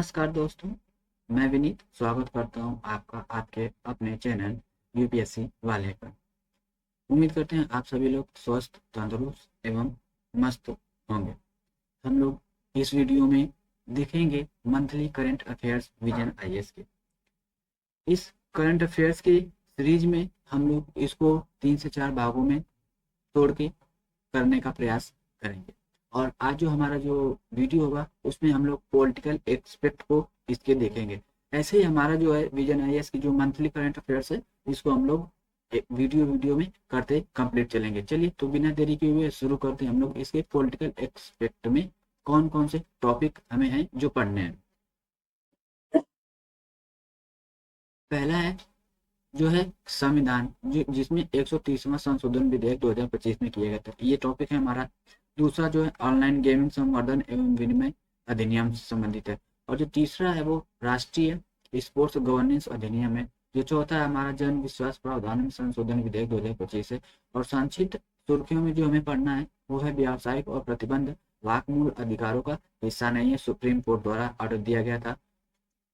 नमस्कार दोस्तों, मैं विनीत स्वागत करता हूं आपका आपके अपने चैनल यूपीएससी वाले पर। उम्मीद करते हैं आप सभी लोग स्वस्थ, तंदुरुस्त एवं मस्त होंगे। हम लोग इस वीडियो में देखेंगे monthly current affairs vision IAS के। इस करंट अफेयर्स की सीरीज में हम लोग इसको 3 से 4 भागों में तोड़ के करने का प्रयास करेंगे। और आज जो हमारा जो वीडियो होगा उसमें हम लोग पॉलिटिकल एस्पेक्ट को इसके देखेंगे। ऐसे ही हमारा जो है विजन आईएएस की जो मंथली करंट अफेयर्स है इसको हम लोग एक वीडियो वीडियो में करते कंप्लीट चलेंगे। चलिए तो बिना देरी के हुए शुरू करते हैं हम लोग इसके पॉलिटिकल एस्पेक्ट में कौन कौन से टॉपिक हमें हैं जो पढ़ने हैं। पहला है जो है संविधान, जो जिसमें 130वां संशोधन विधेयक 2025 में किया गया था, ये टॉपिक है हमारा। दूसरा जो है ऑनलाइन गेमिंग संवर्धन एवं विनिमय अधिनियम से संबंधित है। और जो तीसरा है वो राष्ट्रीय स्पोर्ट्स गवर्नेंस अधिनियम है। जो चौथा है हमारा जन विश्वास प्रावधान में संशोधन विधेयक 2025 है। और संक्षिप्त सुर्खियों में जो हमें पढ़ना है वो है व्यावसायिक और प्रतिबंध वाकमूल अधिकारों का हिस्सा नहीं है, सुप्रीम कोर्ट द्वारा ऑर्डर दिया गया था।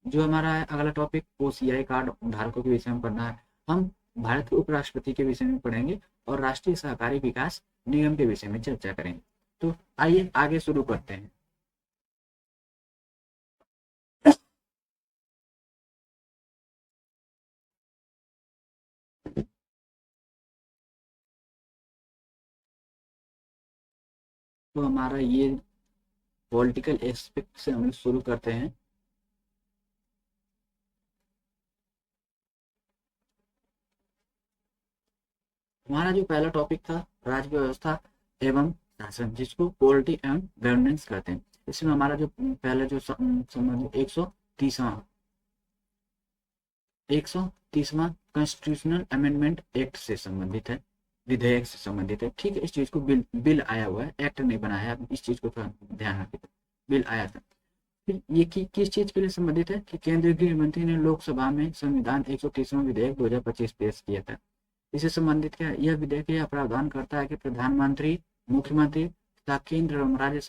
जो हमारा है अगला टॉपिक ओसीआई कार्ड धारकों के विषय में पढ़ना है। हम भारत के उपराष्ट्रपति के विषय में पढ़ेंगे और राष्ट्रीय सहकारी विकास निगम के विषय में चर्चा करेंगे। तो आइए आगे शुरू करते हैं। तो हमारा ये पॉलिटिकल एस्पेक्ट से हम शुरू करते हैं। हमारा जो पहला टॉपिक था राज्य व्यवस्था एवं शासन, जिसको पॉलिटी एंड गवर्नेंस कहते हैं। इसमें हमारा जो पहला जो संबंध 130वां कॉन्स्टिट्यूशनल अमेंडमेंट एक्ट से संबंधित है, विधेयक से संबंधित है। ठीक है, इस चीज को बिल बिल आया हुआ है, एक्ट नहीं बनाया है, इस चीज को थोड़ा ध्यान रखिए। बिल आया था। फिर ये किस चीज के लिए संबंधित है कि केंद्रीय गृह मंत्री ने लोकसभा में संविधान 130वां विधेयक 2025 पेश किया था। इससे संबंधित क्या यह विधेयक यह प्रावधान करता है कि प्रधानमंत्री, मुख्यमंत्री तथा केंद्र एवं राज्य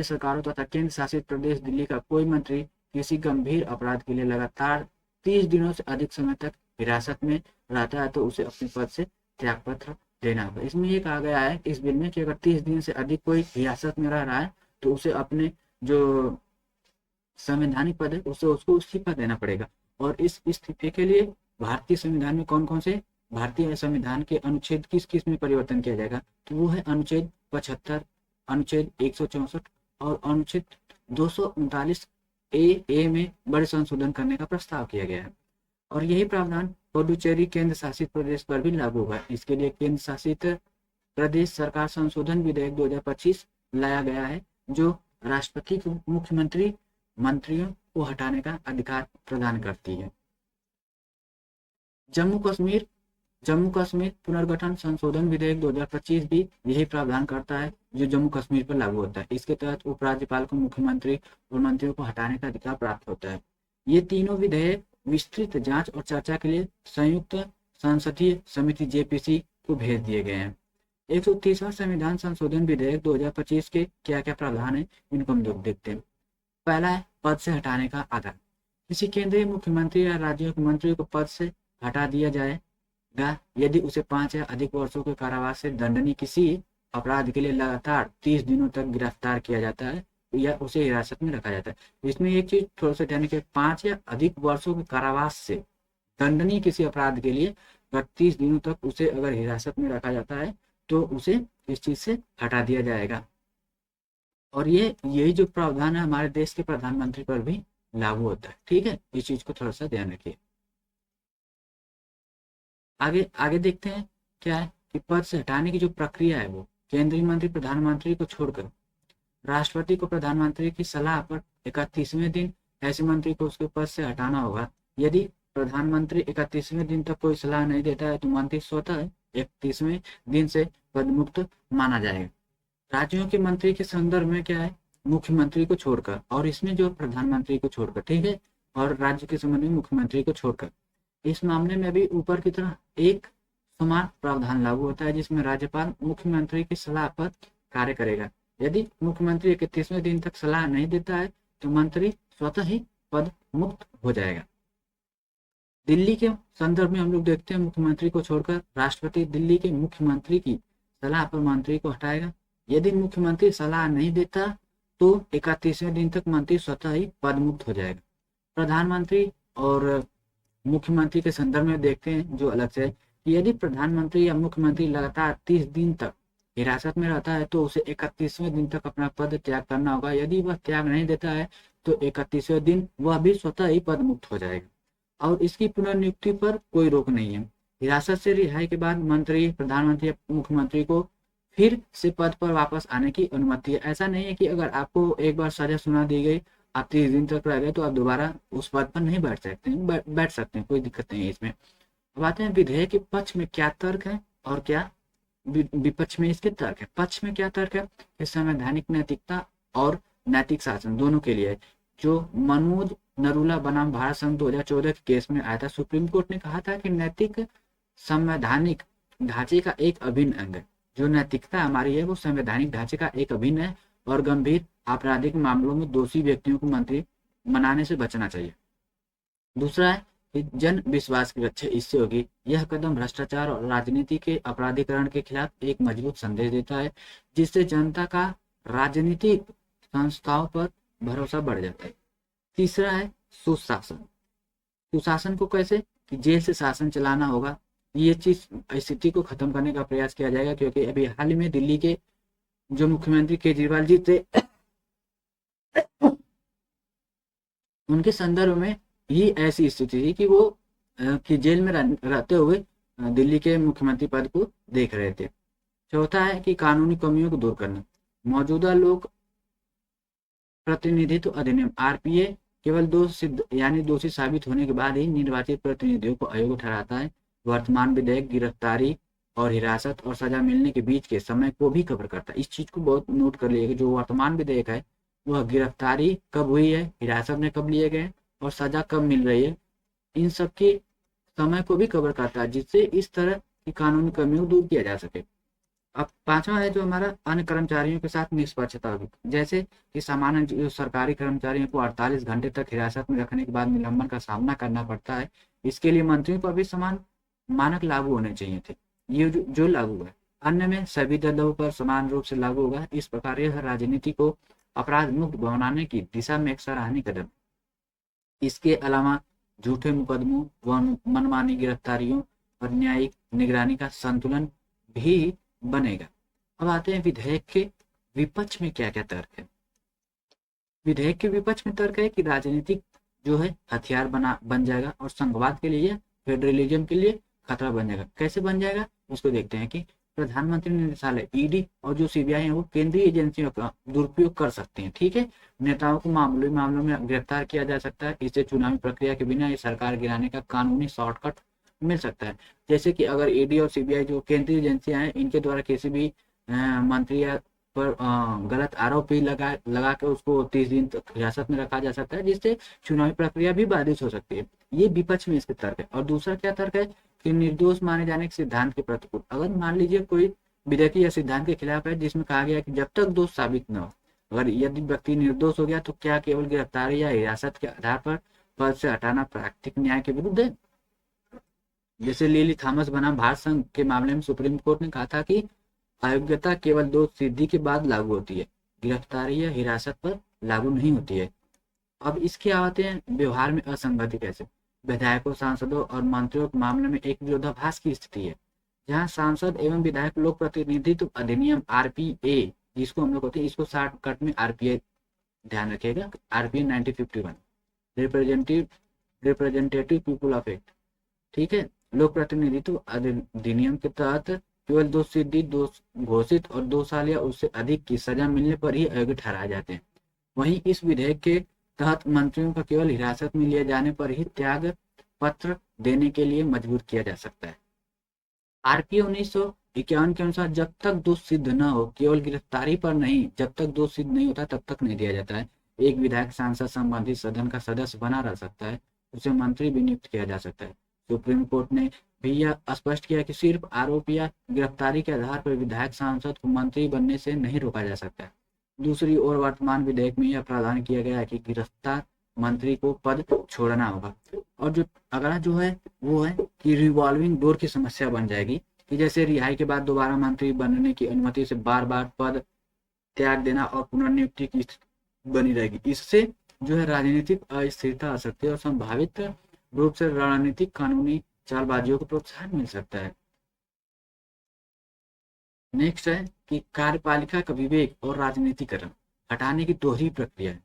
सरकारों तथा केंद्र शासित प्रदेश दिल्ली का कोई मंत्री किसी गंभीर अपराध के लिए लगातार 30 दिनों से अधिक समय तक हिरासत में रहता है तो उसे अपने पद से त्यागपत्र देना होगा। इसमें ये कहा गया है इस बिल में कि अगर 30 दिन से अधिक कोई हिरासत में रह रहा है तो उसे अपने जो संवैधानिक पद है उससे उसको इस्तीफा देना पड़ेगा। और इस इस्तीफे के लिए भारतीय संविधान में कौन कौन से भारतीय संविधान के अनुच्छेद किस किस में परिवर्तन किया जाएगा, तो वो है अनुच्छेद 75, अनुच्छेद 164 और अनुच्छेद 239 ए में बड़े संशोधन करने का प्रस्ताव किया गया है। और यही प्रावधान पुडुचेरी केंद्र शासित प्रदेश पर भी लागू होगा। इसके लिए केंद्र शासित प्रदेश सरकार संशोधन विधेयक 2025 लाया गया है, जो राष्ट्रपति को मुख्यमंत्री मंत्रियों को हटाने का अधिकार प्रदान करती है। जम्मू कश्मीर पुनर्गठन संशोधन विधेयक 2025 भी यही प्रावधान करता है, जो जम्मू कश्मीर पर लागू होता है। इसके तहत उपराज्यपाल को मुख्यमंत्री और मंत्रियों को हटाने का अधिकार प्राप्त होता है। ये तीनों विधेयक विस्तृत जांच और चर्चा के लिए संयुक्त संसदीय समिति जेपीसी को भेज दिए गए हैं। 130वां संविधान संशोधन विधेयक 2025 के क्या क्या प्रावधान है इनको हम लोग देखते हैं। पहला है पद से हटाने का आधार। किसी केंद्रीय मुख्यमंत्री या राज्य के मंत्री को पद से हटा दिया जाएगा यदि उसे 5 या अधिक वर्षों के कारावास से दंडनीय किसी अपराध के लिए लगातार 30 दिनों तक गिरफ्तार किया जाता है या उसे हिरासत में रखा जाता है। इसमें एक चीज थोड़ा सा ध्यान रखिए, 5 या अधिक वर्षों के कारावास से दंडनीय किसी अपराध के लिए अगर 30 दिनों तक उसे अगर हिरासत में रखा जाता है तो उसे इस चीज से हटा दिया जाएगा। और यही जो प्रावधान है हमारे देश के प्रधानमंत्री पर भी लागू होता है। ठीक है, इस चीज को थोड़ा सा ध्यान रखिए। आगे आगे देखते हैं क्या है कि पद से हटाने की जो प्रक्रिया है वो केंद्रीय मंत्री प्रधानमंत्री को छोड़कर राष्ट्रपति को प्रधानमंत्री की सलाह पर 31वें दिन ऐसे मंत्री को उसके पद से हटाना होगा। यदि प्रधानमंत्री 31वें दिन तक कोई सलाह नहीं देता है तो मंत्री स्वतः 31वें दिन से पद मुक्त माना जाएगा। राज्यों के मंत्री के संदर्भ में क्या है, मुख्यमंत्री को छोड़कर, और इसमें जो प्रधानमंत्री को छोड़कर, ठीक है, और राज्य के संबंध में मुख्यमंत्री को छोड़कर। इस मामले में भी ऊपर की तरह एक समान प्रावधान लागू होता है जिसमें राज्यपाल मुख्यमंत्री की सलाह पर कार्य करेगा। यदि मुख्यमंत्री 31वें दिन तक सलाह नहीं देता है तो मंत्री स्वतः ही पद मुक्त हो जाएगा। दिल्ली के संदर्भ में हम लोग देखते हैं मुख्यमंत्री को छोड़कर राष्ट्रपति दिल्ली के मुख्यमंत्री की सलाह पर मंत्री को हटाएगा। यदि मुख्यमंत्री सलाह नहीं देता तो 31वें दिन तक मंत्री स्वतः ही पद मुक्त हो जाएगा। प्रधानमंत्री और मुख्यमंत्री के संदर्भ में देखते हैं जो अलग से कि यदि प्रधानमंत्री या मुख्यमंत्री लगातार 30 दिन तक हिरासत में रहता है तो उसे 31वें दिन तक अपना पद त्याग करना होगा। यदि वह त्याग नहीं देता है तो 31वें दिन वह भी स्वतः ही पद मुक्त हो जाएगा और इसकी पुनर्नियुक्ति पर कोई रोक नहीं है। हिरासत से रिहाई के बाद मंत्री, प्रधानमंत्री या मुख्यमंत्री को फिर से पद पर वापस आने की अनुमति है। ऐसा नहीं है कि अगर आपको एक बार सजा सुना दी गई, आप 30 दिन तक रह गए तो आप दोबारा उस पद पर नहीं बैठ सकते हैं, बैठ सकते हैं, कोई दिक्कत नहीं है इसमें। अब आते हैं विधेयक के पक्ष में क्या तर्क है और क्या विपक्ष में इसके तर्क है। पक्ष में क्या तर्क है कि संवैधानिक नैतिकता और नैतिक शासन दोनों के लिए जो मनोज नरूला बनाम भारत संघ 2014 के केस में आया था, सुप्रीम कोर्ट ने कहा था कि नैतिक संवैधानिक ढांचे का एक अभिन्न अंग है। जो नैतिकता हमारी है वो संवैधानिक ढांचे का एक अभिन्न है और गंभीर आपराधिक मामलों में दोषी व्यक्तियों को मंत्री बनाने से बचना चाहिए। दूसरा है कि जन विश्वास की रक्षा इससे होगी। यह कदम भ्रष्टाचार और राजनीति के अपराधीकरण के खिलाफ एक मजबूत संदेश देता है जिससे जनता का राजनीतिक संस्थाओं पर भरोसा बढ़ जाता है। तीसरा है सुशासन। सुशासन को कैसे कि जेल से शासन चलाना होगा। ये चीज स्थिति को खत्म करने का प्रयास किया जाएगा क्योंकि अभी हाल ही में दिल्ली के जो मुख्यमंत्री केजरीवाल जी थे उनके संदर्भ में ही ऐसी स्थिति थी कि वो कि जेल में रहते हुए दिल्ली के मुख्यमंत्री पद को देख रहे थे। चौथा है कि कानूनी कमियों को दूर करना। मौजूदा लोक प्रतिनिधित्व अधिनियम आरपीए केवल दोषी साबित होने के बाद ही निर्वाचित प्रतिनिधियों को अयोग्य ठहराता है। वर्तमान विधेयक गिरफ्तारी और हिरासत और सजा मिलने के बीच के समय को भी कवर करता है। इस चीज को बहुत नोट कर लिएगा। जो वर्तमान विधेयक है वह गिरफ्तारी कब हुई है, हिरासत में कब लिए गए और सजा कब मिल रही है, इन सब के समय को भी कवर करता है जिससे इस तरह की कानूनी कमियों को दूर किया जा सके। अब पांचवा है जो हमारा अन्य कर्मचारियों के साथ निष्पक्षता। जैसे कि सामान्य जो सरकारी कर्मचारियों को 48 घंटे तक हिरासत में रखने के बाद निलंबन का सामना करना पड़ता है, इसके लिए मंत्रियों पर भी समान मानक लागू होने चाहिए थे। ये जो लागू है अन्य में सभी दलों पर समान रूप से लागू होगा। इस प्रकार यह राजनीति को अपराध मुक्त बनाने की दिशा में एक सराहनीय कदम। इसके अलावा झूठे मुकदमों व मनमानी गिरफ्तारियों और न्यायिक निगरानी का संतुलन भी बनेगा। अब आते हैं विधेयक के विपक्ष में क्या क्या तर्क है। विधेयक के विपक्ष में तर्क है कि राजनीतिक जो है हथियार बन जाएगा और संघवाद के लिए, फेडरलिज्म के लिए खतरा बन जाएगा। कैसे बन जाएगा उसको देखते हैं कि प्रधानमंत्री निदेशालय ईडी और जो सीबीआई है वो केंद्रीय एजेंसियों का दुरुपयोग कर सकते हैं। ठीक है, नेताओं को मामूली मामलों में गिरफ्तार किया जा सकता है। इससे चुनावी प्रक्रिया के बिना ये सरकार गिराने का कानूनी शॉर्टकट मिल सकता है। जैसे कि अगर ईडी और सीबीआई जो केंद्रीय एजेंसियां हैं इनके द्वारा किसी भी मंत्री या पर गलत आरोप भी लगा के उसको 30 दिन तक हिरासत में रखा जा सकता है जिससे चुनावी प्रक्रिया भी बाधित हो सकती है। ये विपक्ष में इसके तर्क है। और दूसरा क्या तर्क है कि निर्दोष माने जाने के सिद्धांत के प्रतिकूल। अगर मान लीजिए कोई विधेयक या सिद्धांत के खिलाफ है जिसमें कहा गया है कि जब तक दोष साबित न हो, अगर यदि व्यक्ति निर्दोष हो गया तो क्या केवल गिरफ्तारी या हिरासत के आधार पर पद से हटाना प्राकृतिक न्याय के विरुद्ध है। जैसे लिली थॉमस बनाम भारत संघ के मामले में सुप्रीम कोर्ट ने कहा था कि अयोग्यता केवल दोष सिद्धि के बाद लागू होती है, गिरफ्तारी या हिरासत पर लागू नहीं होती है। अब इसके आते हैं व्यवहार में असंगति कैसे। विधायकों, सांसदों और मंत्रियों के मामले में एक विरोधाभास की स्थिति है जहां सांसद एवं विधायक लोक प्रतिनिधित्व अधिनियम आरपीए, जिसको हम लोग होते हैं इसको शॉर्टकट में आरपीए ध्यान रखिएगा, RPA 1951 representative people of act. ठीक है, लोक प्रतिनिधित्व अधिनियम के तहत केवल दोष सिद्धि, दोष घोषित और 2 साल या उससे अधिक की सजा मिलने पर ही अयोग्य ठहराए जाते हैं। वहीं इस विधेयक के तहत मंत्रियों का केवल हिरासत में लिए जाने पर ही त्याग पत्र देने के लिए मजबूर किया जा सकता है। आरपीए 1951 के अनुसार जब तक दोष सिद्ध न हो, केवल गिरफ्तारी पर नहीं, जब तक दोष सिद्ध नहीं होता तब तक नहीं दिया जाता है। एक विधायक सांसद संबंधित सदन का सदस्य बना रह सकता है, उसे मंत्री भी नियुक्त किया जा सकता है। सुप्रीम कोर्ट ने भी यह स्पष्ट किया कि सिर्फ आरोप या गिरफ्तारी के आधार पर विधायक सांसद को मंत्री बनने से नहीं रोका जा सकता है। दूसरी ओर वर्तमान विधेयक में यह प्रावधान किया गया है कि गिरफ्तार मंत्री को पद छोड़ना होगा। और जो अगला जो है वो है कि रिवॉल्विंग डोर की समस्या बन जाएगी कि जैसे रिहाई के बाद दोबारा मंत्री बनने की अनुमति से बार बार पद त्याग देना और पुनर्नियुक्ति की स्थिति बनी रहेगी। इससे जो है राजनीतिक अस्थिरता आ सकती है और संभावित रूप से रणनीतिक कानूनी चालबाजियों को प्रोत्साहन मिल सकता है। नेक्स्ट है कि कार्यपालिका का विवेक और राजनीतिकरण हटाने की दोहरी प्रक्रिया है।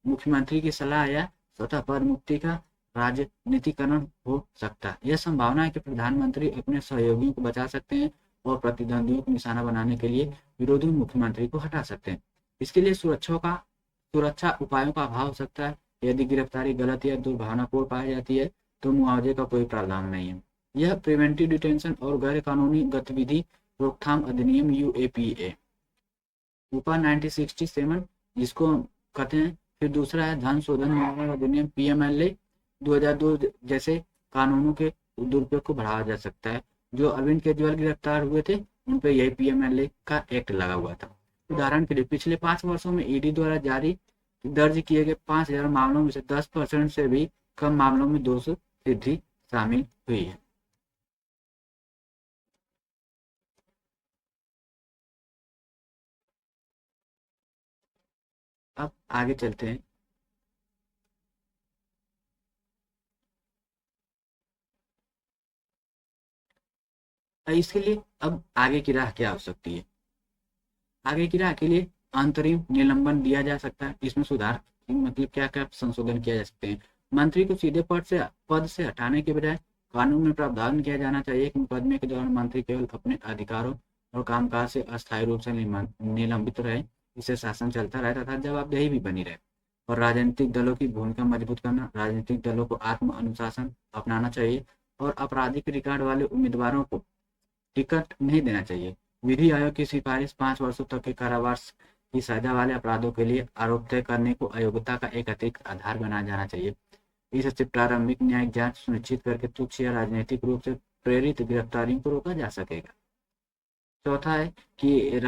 मुख्यमंत्री की सलाह या स्वतः पद मुक्ति का राजनीतिकरण हो सकता है। यह संभावना है कि प्रधानमंत्री अपने सहयोगियों को बचा सकते हैं और प्रतिद्वंदियों को निशाना बनाने के लिए विरोधी मुख्यमंत्री को हटा सकते हैं। इसके लिए सुरक्षा उपायों का अभाव हो सकता है। यदि गिरफ्तारी गलत या दुर्भावनापूर्ण पाई जाती है तो मुआवजे का कोई प्रावधान नहीं है। यह प्रिवेंटिव डिटेंशन और गैर कानूनी गतिविधि रोकथाम अधिनियम UAPA ऊपर 1967 जिसको कहते हैं। फिर दूसरा है धन शोधन निवारण अधिनियम PMLA 2002 जैसे कानूनों के दुरुपयोग को बढ़ावा जा सकता है। जो अरविंद केजरीवाल गिरफ्तार हुए थे उन पर यही PMLA का एक्ट लगा हुआ था। उदाहरण के लिए पिछले 5 वर्षों में ED द्वारा दर्ज किए गए 5000 मामलों में से 10% से भी कम मामलों में दोष सिद्धि शामिल हुई है। अब आगे चलते हैं। इसके लिए अब आगे की राह क्या हो सकती है? आगे की राह के लिए अंतरिम निलंबन दिया जा सकता है। इसमें सुधार मतलब क्या क्या संशोधन किया जा सकते हैं। मंत्री को सीधे पद से हटाने के बजाय कानून में प्रावधान किया जाना चाहिए कि मुकदमे के दौरान मंत्री केवल अपने अधिकारों और कामकाज से अस्थायी रूप से निलंबित रहे। इससे शासन चलता रहे तथा जवाबदेही भी बनी रहे। और राजनीतिक दलों की भूमिका मजबूत करना, राजनीतिक दलों को आत्म अनुशासन अपनाना चाहिए और आपराधिक रिकॉर्ड वाले उम्मीदवारों को टिकट नहीं देना चाहिए। विधि आयोग की सिफारिश 5 वर्षों तक के कारावास की सजा वाले अपराधों के लिए आरोप तय करने को अयोग्यता का एक अतिरिक्त आधार बनाया जाना चाहिए। इससे प्रारंभिक न्यायिक जांच सुनिश्चित करके तुच्छ या राजनीतिक रूप से प्रेरित गिरफ्तारियों को रोका जा सकेगा। चौथा है कि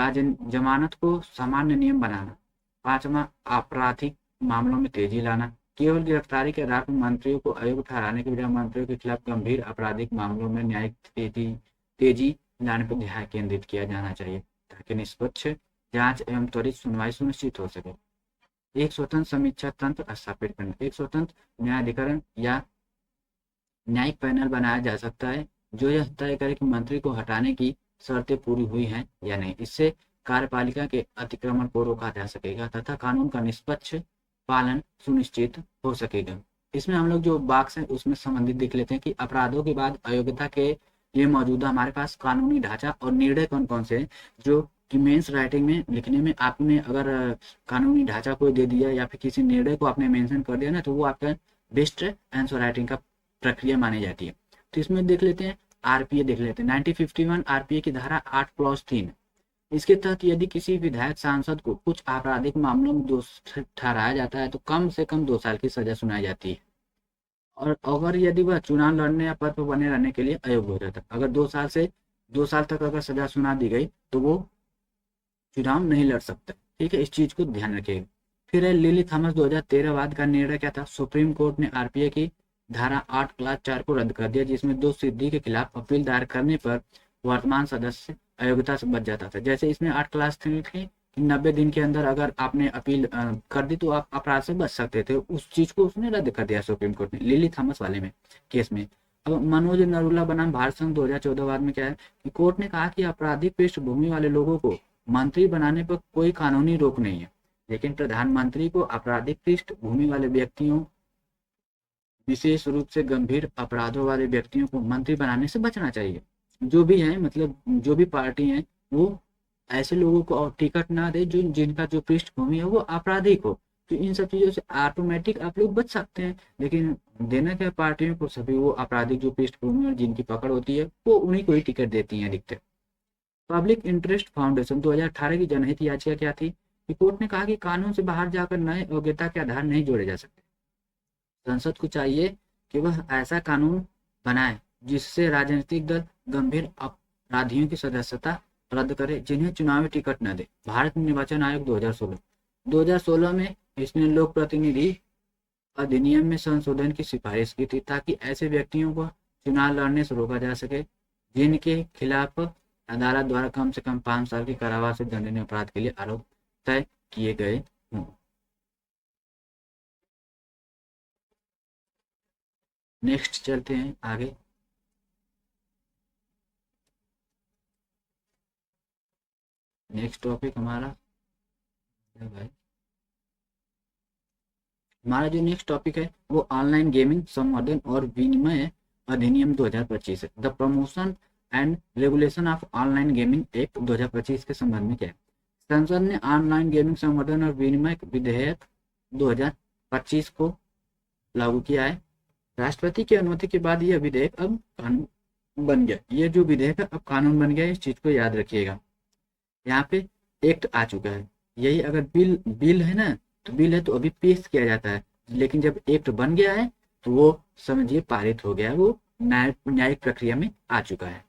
जमानत को सामान्य नियम बनाना। पांचवा, आपराधिक मामलों में तेजी लाना। केवल गिरफ्तारी के आधार पर मंत्रियों को अयोग्य ठहराने के बजाय मंत्रियों के खिलाफ गंभीर आपराधिक मामलों में न्यायिक तेजी लाने पर ध्यान केंद्रित किया जाना चाहिए ताकि निष्पक्ष जांच एवं त्वरित सुनवाई सुनिश्चित हो सके। एक स्वतंत्र समीक्षा तंत्र स्थापित करना। एक स्वतंत्र न्यायाधिकरण या न्यायिक पैनल बनाया जा सकता है जो यह तय करे कि मंत्री को हटाने की शर्तें पूरी हुई हैं या नहीं। इससे कार्यपालिका के अतिक्रमण को रोका जा सकेगा तथा कानून का निष्पक्ष पालन सुनिश्चित हो सकेगा। इसमें हम लोग जो बॉक्स है उसमें संबंधित देख लेते हैं कि अपराधों के बाद अयोग्यता के लिए मौजूदा हमारे पास कानूनी ढांचा और निर्णय कौन कौन से हैं जो कि मेंस राइटिंग में लिखने में आपने अगर कानूनी ढांचा को दे दिया या फिर किसी निर्णय को आपने मेंशन कर दिया ना तो वो आपका बेस्ट आंसर राइटिंग का प्रक्रिया मानी जाती है। तो इसमें देख लेते हैं आरपीए देख लेते हैं। 1951 आरपीए की धारा 8+3 इसके तहत यदि किसी विधायक सांसद को कुछ आपराधिक मामलों में दोषी ठहराया जाता है तो कम से कम 2 साल की सजा सुनाई जाती है। और अगर यदि वह चुनाव लड़ने या पद पर बने रहने के लिए अयोग्य हो जाता है, अगर 2 साल तक अगर सजा सुना दी गई तो वो चुनाव नहीं लड़ सकता। ठीक है, इस चीज को ध्यान रखिएगा। फिर है लिली थॉमस 2013 बाद का निर्णय क्या था? सुप्रीम कोर्ट ने आरपीए की धारा 8 क्लास 4 को रद्द कर दिया जिसमें दोष सिद्धि के खिलाफ अपील दायर करने पर वर्तमान सदस्य अयोग्यता से बच जाता था। जैसे इसमें 8 क्लास 3 थी 90 दिन के अंदर अगर आपने अपील कर दी तो आप अपराध से बच सकते थे। उस चीज को उसने रद्द कर दिया सुप्रीम कोर्ट ने लिली थॉमस वाले में केस में। अब मनोज नरूला बनाम भारत संघ 2014 बाद में क्या है कि कोर्ट ने कहा कि आपराधिक पृष्ठभूमि वाले लोगों को मंत्री बनाने पर कोई कानूनी रोक नहीं है, लेकिन प्रधानमंत्री को आपराधिक पृष्ठभूमि वाले व्यक्तियों, विशेष रूप से गंभीर अपराधों वाले व्यक्तियों को मंत्री बनाने से बचना चाहिए। जो भी है मतलब जो भी पार्टी है वो ऐसे लोगों को और टिकट ना दे जो जिनका जो पृष्ठभूमि है वो आपराधिक हो। तो इन सब चीजों से ऑटोमेटिक आप लोग बच सकते हैं। लेकिन देना क्या पार्टियों को, सभी वो आपराधिक जो पृष्ठभूमि और जिनकी पकड़ होती है वो उन्हीं को ही टिकट देती है अधिकतर। पब्लिक इंटरेस्ट फाउंडेशन 2018 की जनहित याचिका क्या थी कि कोर्ट ने कहा कि कानून से बाहर जाकर नए योग्यता के आधार नहीं जोड़े जा सकते। संसद को चाहिए कि वह ऐसा कानून बनाए जिससे राजनीतिक दल गंभीर अपराधियों की सदस्यता रद्द करे जिन्हें चुनावी टिकट न दे। भारत निर्वाचन आयोग 2016 में इसने लोक प्रतिनिधि अधिनियम में संशोधन की सिफारिश की थी ताकि ऐसे व्यक्तियों को चुनाव लड़ने से रोका जा सके जिनके खिलाफ अदालत द्वारा कम से कम 5 साल के कारावास से दंडनीय अपराध के लिए आरोप तय किए गए हों। नेक्स्ट चलते हैं आगे। नेक्स्ट टॉपिक हमारा जो नेक्स्ट टॉपिक है वो ऑनलाइन गेमिंग संवर्धन और विनिमय अधिनियम 2025 है। The promotion and regulation of online gaming act 2025 के संबंध में क्या है। संसद ने ऑनलाइन गेमिंग संवर्धन और विनिमय विधेयक 2025 को लागू किया है। राष्ट्रपति की अनुमति के बाद यह विधेयक अब कानून बन गया। ये जो विधेयक है अब कानून बन गया, इस चीज को याद रखिएगा। यहाँ पे एक्ट आ चुका है। यही अगर बिल है ना, तो बिल है तो अभी पेश किया जाता है, लेकिन जब एक्ट बन गया है तो वो समझिए पारित हो गया है, वो न्यायिक प्रक्रिया में आ चुका है।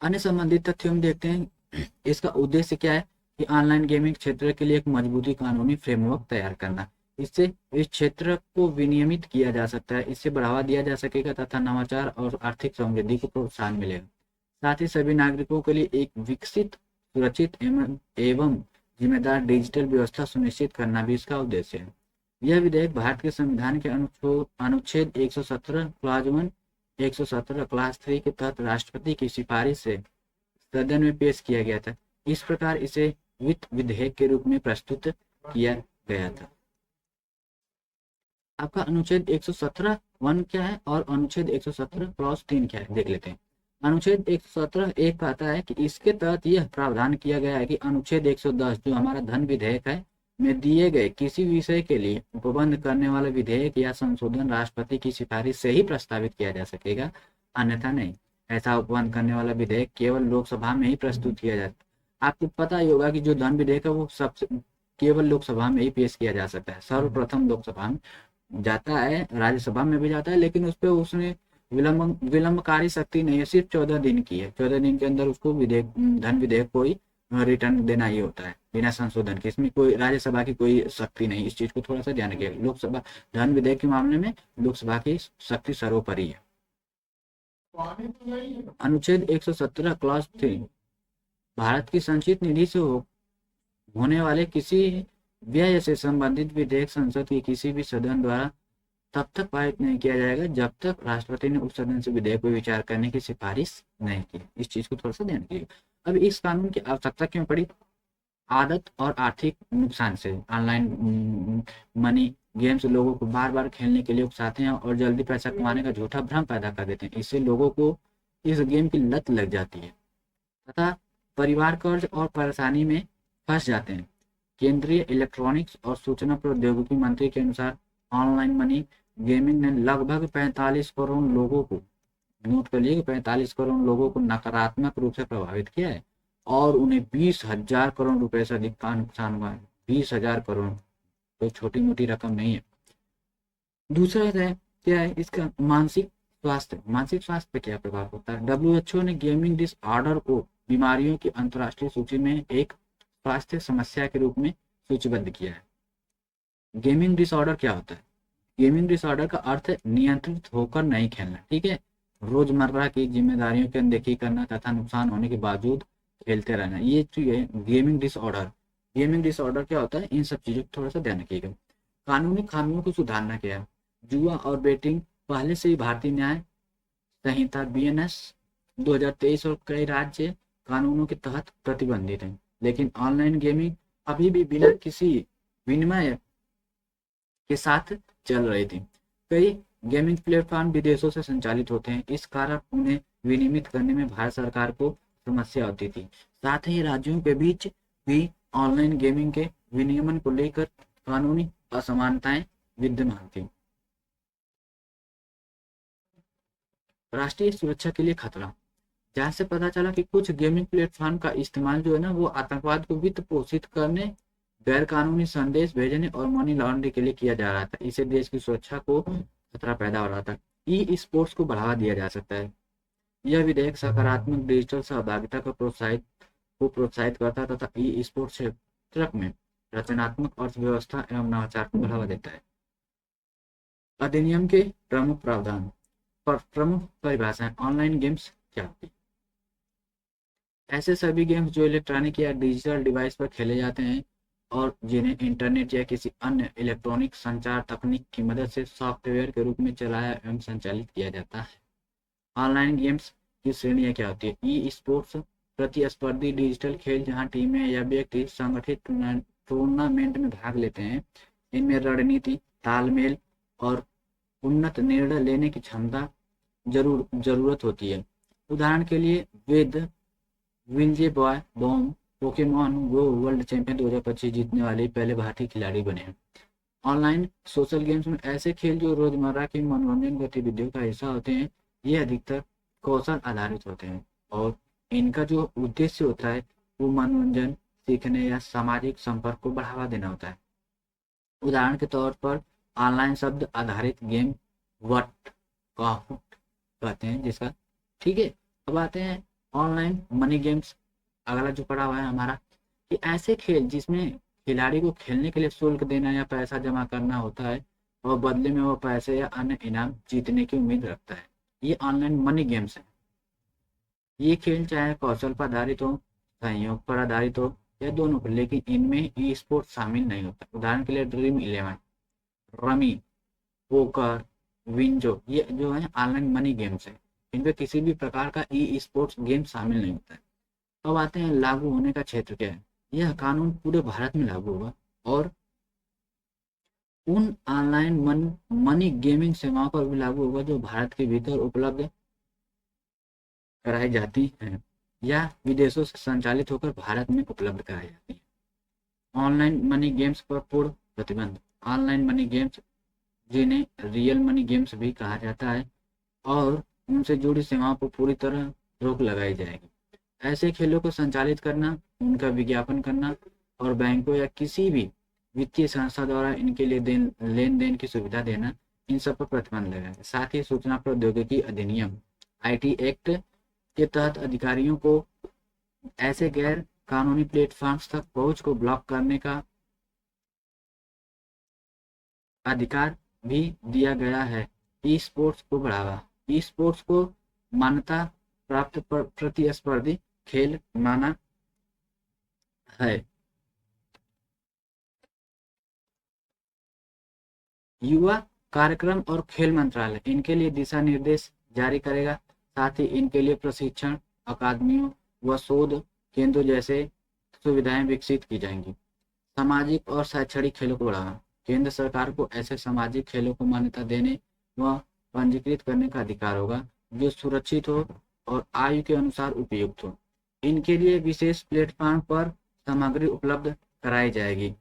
अन्य संबंधित तथ्य हम देखते हैं। इसका उद्देश्य क्या है कि ऑनलाइन गेमिंग क्षेत्र के लिए एक मजबूती कानूनी फ्रेमवर्क तैयार करना। इससे इस क्षेत्र को विनियमित किया जा सकता है, इससे बढ़ावा दिया जा सकेगा तथा नवाचार और आर्थिक समृद्धि को प्रोत्साहन मिलेगा। साथ ही सभी नागरिकों के लिए एक विकसित, सुरक्षित एवं जिम्मेदार डिजिटल व्यवस्था सुनिश्चित करना भी इसका उद्देश्य है। यह विधेयक भारत के संविधान के अनुच्छेद 117 क्लॉज 1, 117 क्लास 3 के तहत राष्ट्रपति की सिफारिश से सदन में पेश किया गया था। इस प्रकार इसे वित्त विधेयक के रूप में प्रस्तुत किया गया था। आपका अनुच्छेद 117 1 क्या है और अनुच्छेद 117 क्लॉज 3 क्या है, देख लेते हैं। अनुच्छेद 117 एक कहता है कि इसके तहत यह प्रावधान किया गया है कि अनुच्छेद 110 जो हमारा धन विधेयक है में दिए गए किसी विषय के लिए उपबंध करने वाला विधेयक या संशोधन राष्ट्रपति की सिफारिश से ही प्रस्तावित किया जा सकेगा, अन्यथा नहीं। ऐसा उपबंध करने वाला विधेयक केवल लोकसभा में ही प्रस्तुत किया जाता है। आपको पता ही होगा कि जो धन विधेयक है वो सबसे केवल लोकसभा में ही पेश किया जा सकता है। सर्वप्रथम लोकसभा में जाता है, राज्यसभा में भी जाता है, लेकिन उस पर उसने विलंबकारी शक्ति नहीं है, सिर्फ 14 दिन की है। 14 दिन के अंदर उसको धन विधेयक को ही रिटर्न देना ही होता है बिना संशोधन के। इसमें कोई राज्यसभा की कोई शक्ति नहीं। इस चीज को थोड़ा सा ध्यान रखिएगा। लोकसभा धन विधेयक के मामले में लोकसभा की शक्ति सर्वोपरि है। अनुच्छेद 117 क्लॉज 3 भारत की संचित निधि से होने वाले किसी व्यय से संबंधित विधेयक संसद के किसी भी सदन द्वारा तब तक पारित नहीं किया जाएगा जब तक राष्ट्रपति ने उस सदन से विधेयक पर विचार करने की सिफारिश नहीं की। इस चीज को थोड़ा सा ध्यान रखिएगा। अब इस कानून की आवश्यकता क्यों पड़ी? आदत और आर्थिक नुकसान से ऑनलाइन मनी गेम्स लोगों को बार बार खेलने के लिए उकसाते हैं और जल्दी पैसा कमाने का झूठा भ्रम पैदा कर देते हैं। इससे लोगों को इस गेम की लत लग जाती है तथा परिवार कर्ज और परेशानी में फंस जाते हैं। केंद्रीय इलेक्ट्रॉनिक्स और सूचना प्रौद्योगिकी मंत्री के अनुसार ऑनलाइन मनी गेमिंग ने लगभग 45 करोड़ लोगों को, नोट कर लिए, 45 करोड़ लोगों को नकारात्मक रूप से प्रभावित किया है और उन्हें 20,000 करोड़ रुपए से अधिक का नुकसान हुआ है। 20,000 करोड़ कोई छोटी मोटी रकम नहीं है। दूसरा है क्या है इसका मानसिक स्वास्थ्य। मानसिक स्वास्थ्य पे क्या प्रभाव होता है? WHO ने गेमिंग डिसऑर्डर को बीमारियों की अंतर्राष्ट्रीय सूची में एक स्वास्थ्य समस्या के रूप में सूचीबद्ध किया है। गेमिंग डिसऑर्डर क्या होता है? गेमिंग डिसऑर्डर का अर्थ है नियंत्रित होकर नहीं खेलना, ठीक है, रोजमर्रा की जिम्मेदारियों की अनदेखी करना तथा नुकसान होने के बावजूद खेलते रहना, ये चीज है गेमिंग डिसऑर्डर। गेमिंग डिसऑर्डर क्या होता है, इन सब चीजों को थोड़ा सा ध्यान रखिएगा। कानूनी खामियों को सुधारना क्या है? जुआ और बेटिंग पहले से ही भारतीय न्याय संहिता BNS 2023 और कई राज्य कानूनों के तहत प्रतिबंधित है, लेकिन ऑनलाइन गेमिंग अभी भी बिना किसी विनिमय के साथ चल रही थी। कई गेमिंग प्लेटफॉर्म विदेशों से संचालित होते हैं, इस कारण उन्हें विनियमित करने में भारत सरकार को समस्या होती थी। साथ ही राज्यों के बीच भी ऑनलाइन गेमिंग के विनियमन को लेकर कानूनी असमानताएं विद्यमान थी। राष्ट्रीय सुरक्षा के लिए खतरा। जहां से पता चला कि कुछ गेमिंग प्लेटफॉर्म का इस्तेमाल जो है ना वो आतंकवाद को वित्त पोषित करने, गैर कानूनी संदेश भेजने और मनी लॉन्ड्रिंग के लिए किया जा रहा था। इससे देश की सुरक्षा को खतरा पैदा हो रहा था। ई स्पोर्ट्स को बढ़ावा दिया जा सकता है। यह विधेयक सकारात्मक डिजिटल सहभागिता को प्रोत्साहित करता है तथा ई स्पोर्ट्स क्षेत्र में रचनात्मक अर्थव्यवस्था एवं नवाचार को बढ़ावा देता है। अधिनियम के प्रमुख प्रावधान पर प्रमुख परिभाषाएं। ऑनलाइन गेम्स क्या होती है? ऐसे सभी गेम्स जो इलेक्ट्रॉनिक या डिजिटल डिवाइस पर खेले जाते हैं और जिन्हें इंटरनेट या किसी अन्य इलेक्ट्रॉनिक संचार तकनीक की मदद से सॉफ्टवेयर के रूप में चलाया एवं संचालित किया जाता है। ऑनलाइन गेम्स की श्रेणियां क्या होती है? ई स्पोर्ट्स प्रतिस्पर्धी डिजिटल खेल जहां टीमें या व्यक्ति संगठित टूर्नामेंट में भाग लेते हैं। इनमें रणनीति, तालमेल और उन्नत निर्णय लेने की क्षमता जरूरत होती है। उदाहरण के लिए वेद विंजे बॉय बॉम पोकेमॉन गो वर्ल्ड चैंपियन 2025 जीतने वाले पहले भारतीय खिलाड़ी बने हैं। ऑनलाइन सोशल गेम्स में ऐसे खेल जो रोजमर्रा की मनोरंजन गतिविधियों का हिस्सा होते हैं, ये अधिकतर कौशल आधारित होते हैं और इनका जो उद्देश्य होता है वो मनोरंजन, सीखने या सामाजिक संपर्क को बढ़ावा देना होता है। उदाहरण के तौर पर ऑनलाइन शब्द आधारित गेम व्हाट कहते हैं जिसका, ठीक है। अब आते हैं ऑनलाइन मनी गेम्स। अगला जो पड़ा हुआ है हमारा कि ऐसे खेल जिसमें खिलाड़ी को खेलने के लिए शुल्क देना या पैसा जमा करना होता है और बदले में वो पैसे या अन्य इनाम जीतने की उम्मीद रखता है, ये ऑनलाइन मनी गेम्स है। ये खेल चाहे कौशल पर आधारित हो, संयोग पर आधारित हो या दोनों पर, लेकिन इनमें ई स्पोर्ट शामिल नहीं होता। उदाहरण के लिए ड्रीम 11, रमी, पोकर, विंजो, ये जो है ऑनलाइन मनी गेम्स है। इनमें किसी भी प्रकार का ई स्पोर्ट्स गेम शामिल नहीं होता है। अब आते हैं लागू होने का क्षेत्र क्या है। यह कानून पूरे भारत में लागू होगा और उन ऑनलाइन मनी गेमिंग सेवाओं पर भी लागू होगा जो भारत के भीतर उपलब्ध कराई जाती हैं या विदेशों से संचालित होकर भारत में उपलब्ध कराई जाती हैं। ऑनलाइन मनी गेम्स पर पूर्ण प्रतिबंध। ऑनलाइन मनी गेम्स जिन्हें रियल मनी गेम्स भी कहा जाता है और उनसे जुड़ी सेवाओं पर पूरी तरह रोक लगाई जाएगी। ऐसे खेलों को संचालित करना, उनका विज्ञापन करना और बैंकों या किसी भी वित्तीय संस्था द्वारा इनके लिए लेन देन की सुविधा देना, इन सब पर प्रतिबंध लगाएगा। साथ ही सूचना प्रौद्योगिकी अधिनियम आईटी एक्ट के तहत अधिकारियों को ऐसे गैर कानूनी प्लेटफॉर्म्स तक पहुंच को ब्लॉक करने का अधिकार भी दिया गया है। ई स्पोर्ट्स को बढ़ावा। ई स्पोर्ट्स को मान्यता प्राप्त प्रतिस्पर्धी खेल माना है। युवा कार्यक्रम और खेल मंत्रालय इनके लिए दिशा निर्देश जारी करेगा। साथ ही इनके लिए प्रशिक्षण अकादमियों व शोध केंद्रों जैसे सुविधाएं विकसित की जाएंगी। सामाजिक और शैक्षणिक खेलों को बढ़ावा। केंद्र सरकार को ऐसे सामाजिक खेलों को मान्यता देने व पंजीकृत करने का अधिकार होगा जो सुरक्षित हो और आयु के अनुसार उपयुक्त हो। इनके लिए विशेष प्लेटफॉर्म पर सामग्री उपलब्ध कराई जाएगी।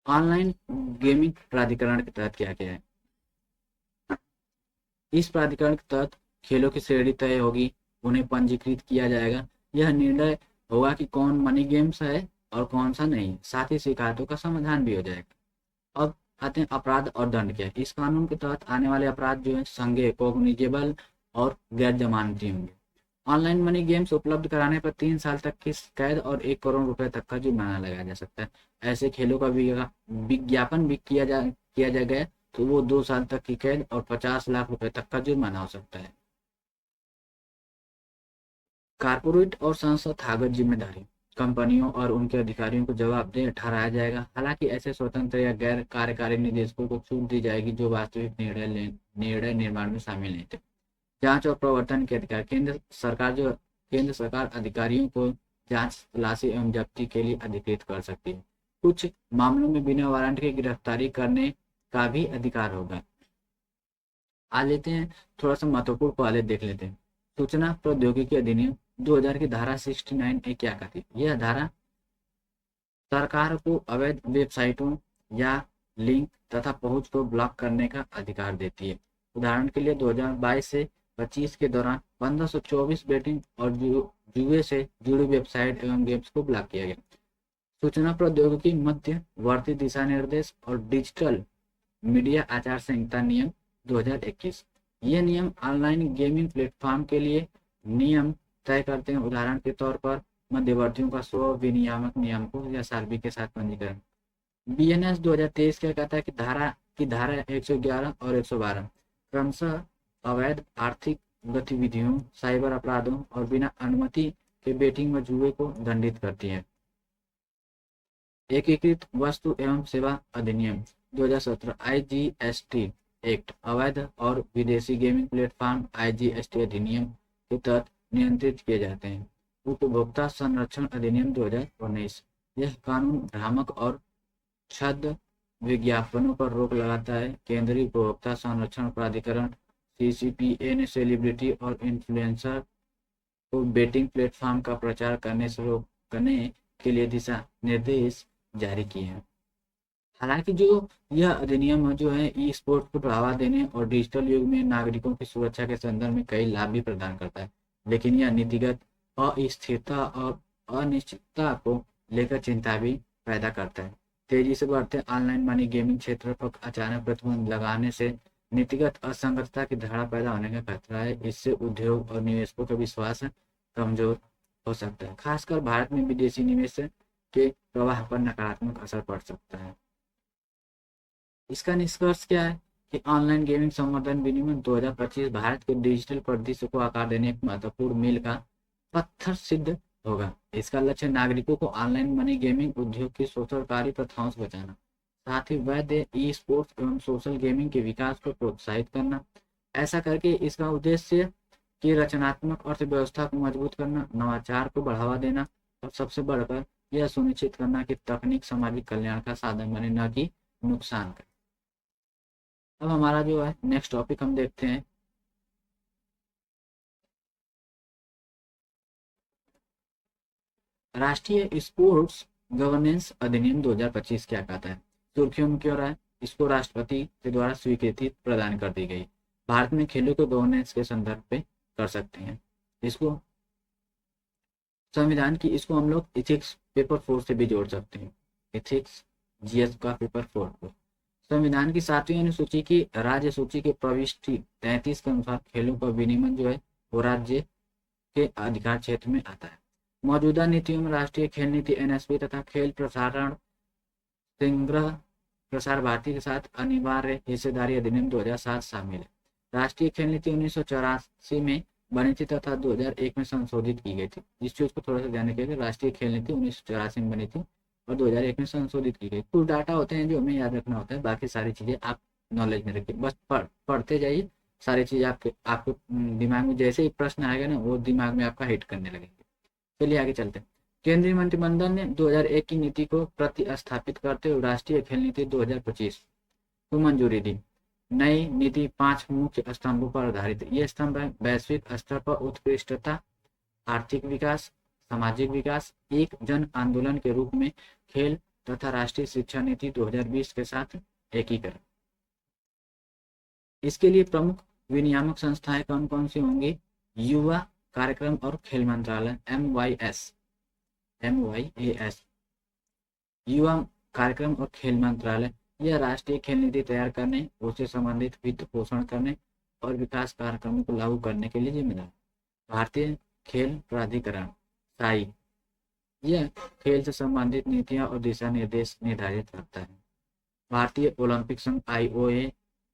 ऑनलाइन गेमिंग प्राधिकरण के तहत क्या क्या है? इस प्राधिकरण के तहत खेलों की श्रेणी तय होगी, उन्हें पंजीकृत किया जाएगा। यह निर्णय होगा कि कौन मनी गेम्स है और कौन सा नहीं। साथ ही शिकायतों का समाधान भी हो जाएगा। अब आते हैं अपराध और दंड क्या है। इस कानून के तहत आने वाले अपराध जो है संज्ञेय, कॉग्निजेबल और गैर जमानती होंगे। ऑनलाइन मनी गेम्स उपलब्ध कराने पर 3 साल तक की कैद और 1 करोड़ रुपए तक का जुर्माना लगाया जा सकता है। ऐसे खेलों का विज्ञापन भी किया जाएगा तो वो 2 साल तक की कैद और 50 लाख रुपए तक का जुर्माना हो सकता है। कारपोरेट और संस्थागत जिम्मेदारी। कंपनियों और उनके अधिकारियों को जवाबदेह ठहराया जाएगा। हालांकि ऐसे स्वतंत्र या गैर कार्यकारी निदेशकों को छूट दी जाएगी जो वास्तविक निर्णय निर्माण में शामिल नहीं थे। जांच और प्रवर्तन के अधिकार। केंद्र सरकार अधिकारियों को जांच, तलाशी एवं जब्ती के लिए अधिकृत कर सकती है। कुछ मामलों में बिना वारंट के गिरफ्तारी करने का भी अधिकार होगा। आ लेते हैं थोड़ा सा महत्वपूर्ण पहले देख लेते हैं। सूचना प्रौद्योगिकी अधिनियम 2000 की धारा 69 ए क्या कहती है? यह धारा सरकार को अवैध वेबसाइटों या लिंक तथा पहुंच को ब्लॉक करने का अधिकार देती है। उदाहरण के लिए 2022 से 25 के दौरान 1524 बेटिंग और जुए से जुड़ी वेबसाइट एवं गेम्स को ब्लॉक किया गया। सूचना प्रौद्योगिकी मध्यवर्ती दिशा निर्देश और डिजिटल मीडिया आचार संहिता नियम 2021। ये नियम ऑनलाइन गेमिंग प्लेटफॉर्म के लिए नियम तय करते हैं। उदाहरण के तौर पर मध्यवर्तियों का स्व विनियामक नियम को या सार्वजनिक के साथ पंजीकरण। बीएनएस 2023 क्या कहता है कि धारा 111 और 112 क्रमशः अवैध आर्थिक गतिविधियों, साइबर अपराधों और बिना अनुमति के बेटिंग व जुए को दंडित करती है। एकीकृत वस्तु एवं सेवा अधिनियम 2017 आईजीएसटी एक्ट अवैध और विदेशी गेमिंग प्लेटफॉर्म आईजीएसटी अधिनियम के तहत नियंत्रित किए जाते हैं। उपभोक्ता संरक्षण अधिनियम 2019 यह कानून भ्रामक और छद्म विज्ञापनों पर रोक लगाता है। केंद्रीय उपभोक्ता संरक्षण प्राधिकरण सीसीपीए ने सेलिब्रिटी और इन्फ्लुएंसर को बेटिंग प्लेटफॉर्म का प्रचार करने के लिए दिशा निर्देश जारी किए हैं। हालांकि जो यह अधिनियम जो है ई स्पोर्ट्स को बढ़ावा देने और डिजिटल युग में नागरिकों की सुरक्षा के संदर्भ में कई लाभ भी प्रदान करता है, लेकिन यह नीतिगत अस्थिरता और अनिश्चितता को लेकर चिंता भी पैदा करता है। तेजी से बढ़ते ऑनलाइन मनी गेमिंग क्षेत्र पर अचानक प्रतिबंध लगाने से नीतिगत असंगतता की धारा पैदा होने का खतरा है। इससे उद्योग और निवेशकों का विश्वास कमजोर हो सकता है। खासकर भारत में विदेशी निवेश के प्रवाह पर नकारात्मक असर पड़ सकता है। इसका निष्कर्ष क्या है कि ऑनलाइन गेमिंग संवर्धन विनियमन 2025 भारत के डिजिटल परिदृश्य को आकार देने एक महत्वपूर्ण मील का पत्थर सिद्ध होगा। इसका लक्ष्य नागरिकों को ऑनलाइन मनी गेमिंग उद्योग की शोषणकारी प्रथाओं से बचाना, साथ ही वैध ई स्पोर्ट्स एवं सोशल गेमिंग के विकास को प्रोत्साहित करना। ऐसा करके इसका उद्देश्य की रचनात्मक अर्थव्यवस्था को मजबूत करना, नवाचार को बढ़ावा देना और सबसे बढ़कर यह सुनिश्चित करना कि तकनीक सामाजिक कल्याण का साधन बने, न कि नुकसान करे। अब हमारा जो है नेक्स्ट टॉपिक हम देखते हैं राष्ट्रीय स्पोर्ट्स गवर्नेंस अधिनियम 2025 क्या कहता है। सुर्खियों में क्यों रहा है? इसको राष्ट्रपति के द्वारा स्वीकृति प्रदान कर दी गई। भारत में खेलों को गवर्नेंस के संदर्भ पे कर सकते हैं। इसको संविधान की इसको हम लोग इथिक्स पेपर 4 से भी जोड़ सकते हैं। इथिक्स जीएस का पेपर 4 को संविधान की 7वीं अनुसूची की राज्य सूची के प्रविष्टि 33 के अनुसार खेलों का विनियमन जो है वो राज्य के अधिकार क्षेत्र में आता है। मौजूदा नीतियों में राष्ट्रीय खेल नीति एनएसपी तथा खेल प्रसारण संग्रह प्रसार भारती के साथ अनिवार्य हिस्सेदारी अधिनियम 2007 शामिल है। राष्ट्रीय खेल नीति 1984 में बनी थी तथा 2001 में संशोधित की गई थी। इस चीज को थोड़ा सा ध्यान रखिएगा। राष्ट्रीय खेल नीति 1984 में बनी थी और 2001 में संशोधित की गई। कुछ डाटा होते हैं जो हमें याद रखना होता है, बाकी सारी चीजें आप नॉलेज में रखिए, बस पढ़ते जाइए। सारी चीज आपको दिमाग में जैसे ही प्रश्न आएगा ना वो दिमाग में आपका हिट करने लगेंगे। चलिए आगे चलते हैं। केंद्रीय मंत्रिमंडल ने 2001 की नीति को प्रतिस्थापित करते हुए राष्ट्रीय खेल नीति 2025 को मंजूरी दी। नई नीति 5 मुख्य स्तंभों पर आधारित है। ये स्तंभ है वैश्विक स्तर पर उत्कृष्टता, आर्थिक विकास, सामाजिक विकास, एक जन आंदोलन के रूप में खेल तथा राष्ट्रीय शिक्षा नीति 2020 के साथ एकीकरण। इसके लिए प्रमुख विनियामक संस्थाएं कौन कौन सी होंगी? युवा कार्यक्रम और खेल मंत्रालय MYS युवा कार्यक्रम और खेल मंत्रालय यह राष्ट्रीय खेल नीति तैयार करने, उससे संबंधित वित्त पोषण करने और विकास कार्यक्रमों को लागू करने के लिए जिम्मेदार। भारतीय खेल प्राधिकरण साई यह खेल से संबंधित नीतियां और दिशा निर्देश निर्धारित करता है। भारतीय ओलंपिक संघ IOA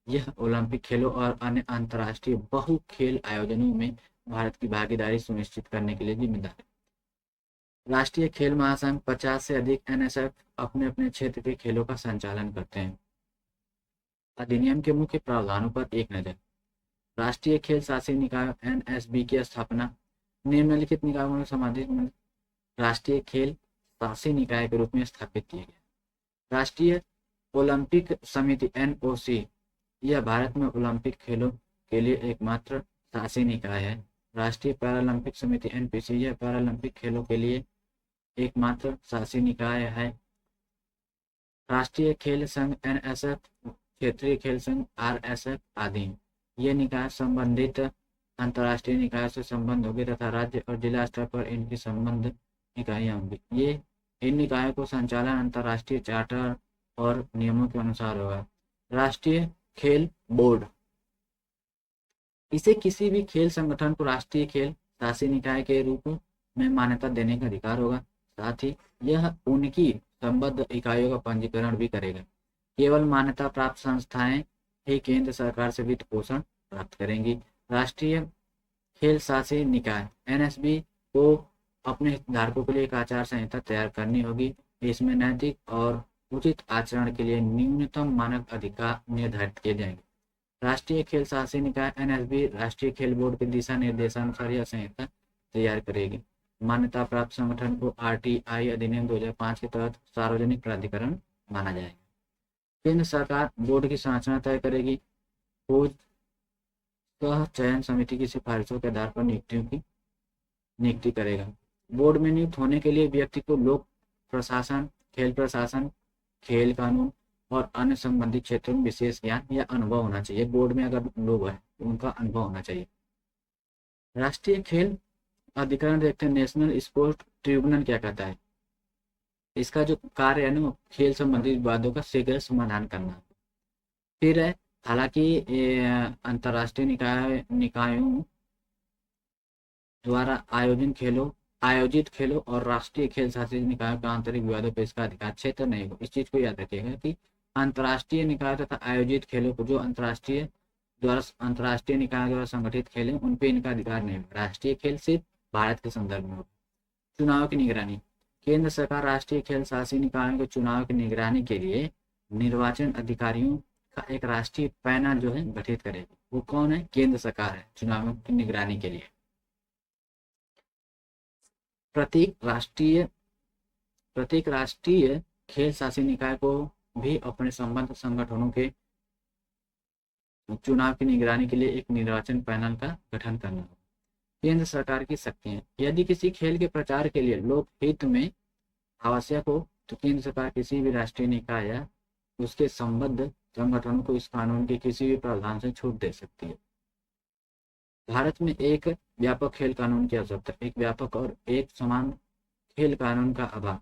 यह ओलंपिक खेलों और अन्य अंतर्राष्ट्रीय बहु खेल आयोजनों में भारत की भागीदारी सुनिश्चित करने के लिए जिम्मेदार है। राष्ट्रीय खेल महासंघ 50 से अधिक NSF अपने अपने क्षेत्र के खेलों का संचालन करते हैं। अधिनियम के मुख्य प्रावधानों पर एक नजर। राष्ट्रीय खेल शासी निकाय NSB की स्थापना निम्नलिखित निकायों में संबंधित राष्ट्रीय खेल शासी निकाय के रूप में स्थापित किया गया। राष्ट्रीय ओलंपिक समिति NOC यह भारत में ओलंपिक खेलों के लिए एकमात्र शासी निकाय है। राष्ट्रीय पैरालंपिक समिति NPC यह पैरालंपिक खेलों के लिए एकमात्र शासी निकाय है। राष्ट्रीय खेल संघ NSF, क्षेत्रीय खेल संघ RSF आदि ये निकाय संबंधित अंतर्राष्ट्रीय निकाय से संबंध होंगे तथा राज्य और जिला स्तर पर इनकी संबंध इकाइयां होंगी। ये इन निकायों को संचालन अंतर्राष्ट्रीय चार्टर और नियमों के अनुसार होगा। राष्ट्रीय खेल बोर्ड इसे किसी भी खेल संगठन को राष्ट्रीय खेल शासी निकाय के रूप में मान्यता देने का अधिकार होगा। साथ ही यह उनकी संबद्ध इकाइयों का पंजीकरण भी करेगा। केवल मान्यता प्राप्त संस्थाएं ही केंद्र सरकार से वित्त पोषण प्राप्त करेंगी। राष्ट्रीय खेल शासी निकाय एनएसबी को अपने हितधारकों के लिए एक आचार संहिता तैयार करनी होगी। इसमें नैतिक और उचित आचरण के लिए न्यूनतम मानक अधिकार निर्धारित किए जाएंगे। राष्ट्रीय खेल शासी निकाय एनएसबी राष्ट्रीय खेल बोर्ड के दिशा निर्देशानुसार यह संहिता तैयार करेगी। मान्यता प्राप्त संगठन को आरटीआई अधिनियम 2005 के तहत सार्वजनिक प्राधिकरण माना जाएगा। केंद्र सरकार बोर्ड की संरचना तय करेगी। खोज सह चयन समिति की सिफारिशों के आधार पर नियुक्ति करेगा। बोर्ड में नियुक्त होने के लिए व्यक्ति को लोक प्रशासन, खेल कानून और अन्य संबंधित क्षेत्रों में विशेष ज्ञान या अनुभव होना चाहिए। बोर्ड में अगर लोग हैं तो उनका अनुभव होना चाहिए। राष्ट्रीय खेल अधिकरण देखते हैं, नेशनल स्पोर्ट ट्रिब्यूनल क्या कहता है। इसका जो कार्य है ना, खेल संबंधित विवादों का शीघ्र समाधान करना। फिर है, हालांकि अंतर्राष्ट्रीय निकायों द्वारा आयोजित खेलों और राष्ट्रीय खेल शासित निकायों का आंतरिक विवादों पर इसका अधिकार क्षेत्र नहीं हो। इस चीज को याद रखिएगा कि अंतर्राष्ट्रीय निकाय तथा आयोजित खेलों को जो अंतर्राष्ट्रीय निकाय द्वारा संगठित खेल हैं उन पे इनका अधिकार नहीं होगा। राष्ट्रीय खेल सिर्फ भारत के संदर्भ में होगा। चुनाव की निगरानी, केंद्र सरकार राष्ट्रीय खेल शासी निकायों के चुनाव की निगरानी के लिए निर्वाचन अधिकारियों का एक राष्ट्रीय पैनल जो है गठित करेगी। वो कौन है? केंद्र सरकार है चुनावों की निगरानी के लिए। प्रत्येक राष्ट्रीय खेल शासी निकाय को भी अपने संबद्ध संगठनों के चुनाव की निगरानी के लिए एक निर्वाचन पैनल का गठन करना होगा। केंद्र सरकार की शक्तियां, यदि किसी खेल के प्रचार के लिए लोक हित में आवश्यक हो तो केंद्र सरकार किसी भी राष्ट्रीय निकाय या उसके संबद्ध संगठनों को इस कानून के किसी भी प्रावधान से छूट दे सकती है। भारत में एक व्यापक खेल कानून की आवश्यकता, एक व्यापक और एक समान खेल कानून का अभाव।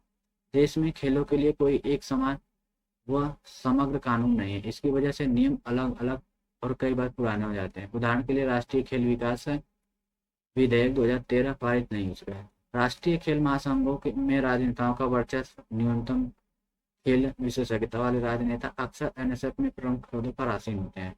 देश में खेलों के लिए कोई एक समान व समग्र कानून नहीं है। इसकी वजह से नियम अलग अलग और कई बार पुराने हो जाते हैं। उदाहरण के लिए राष्ट्रीय खेल विकास विधेयक 2013 पारित नहीं हो सका है। राष्ट्रीय खेल महासंघों में राजनेताओं का वर्चस्व, न्यूनतम खेल विशेषज्ञता वाले राजनेता अक्सर एनएसएफ में प्रमुख पदों पर आसीन होते हैं।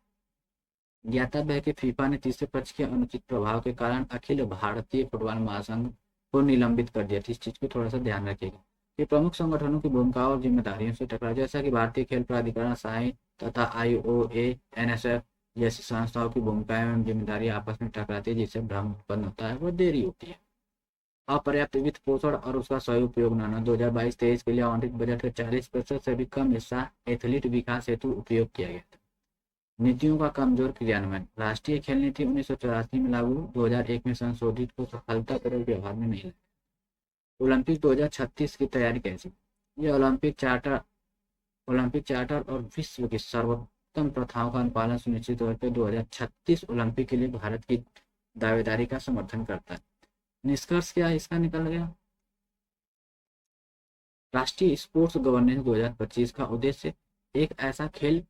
ज्ञातव्य है कि फीफा ने तीसरे पक्ष के अनुचित प्रभाव के कारण अखिल भारतीय फुटबॉल महासंघ को निलंबित कर दिया था। इस चीज को थोड़ा सा ध्यान रखिएगा। ये प्रमुख संगठनों की भूमिका और जिम्मेदारियों से टकरा, जैसा कि भारतीय खेल प्राधिकरण, साई तथा IOA, NSF जैसी संस्थाओं की भूमिका एवं जिम्मेदारी आपस में टकराती है, जिससे भ्रम उत्पन्न होता है, वह देरी होती है। अपर्याप्त वित्त पोषण और उसका सही उपयोग न होना, 2022-23 के लिए आवंटित बजट का 40% से भी कम हिस्सा एथलीट विकास हेतु उपयोग किया गया था। नीतियों का कमजोर क्रियान्वयन, राष्ट्रीय खेल नीति 1984 में लागू, 2001 में संशोधित को सफलतापूर्वक व्यवहार में नहीं लाया। ओलंपिक 2036 की तैयारी कैसी? यह ओलंपिक चार्टर और विश्व की सर्वोत्तम प्रथाओं का अनुपालन सुनिश्चित तौर पर 2036 ओलंपिक के लिए भारत की दावेदारी का समर्थन करता है। निष्कर्ष क्या इसका निकल गया? राष्ट्रीय स्पोर्ट्स गवर्नेंस 2025 का उद्देश्य एक ऐसा खेल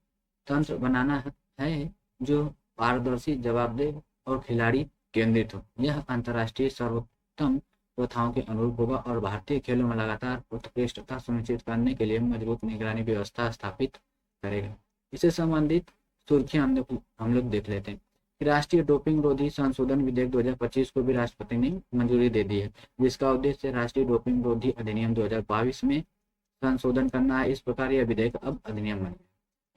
तंत्र बनाना है जो पारदर्शी, जवाबदेह और खिलाड़ी केंद्रित हो। यह अंतर्राष्ट्रीय सर्वोत्तम प्रथाओं के अनुरूप होगा और भारतीय खेलों में लगातार उत्कृष्टता सुनिश्चित करने के लिए मजबूत निगरानी व्यवस्था स्थापित करेगा। इससे संबंधित सुर्खियां हम लोग देख लेते हैं। राष्ट्रीय डोपिंग रोधी संशोधन विधेयक 2025 को भी राष्ट्रपति ने मंजूरी दे दी है, जिसका उद्देश्य राष्ट्रीय डोपिंग रोधी अधिनियम 2022 में संशोधन करना है। इस प्रकार यह विधेयक अब अधिनियम बन गया।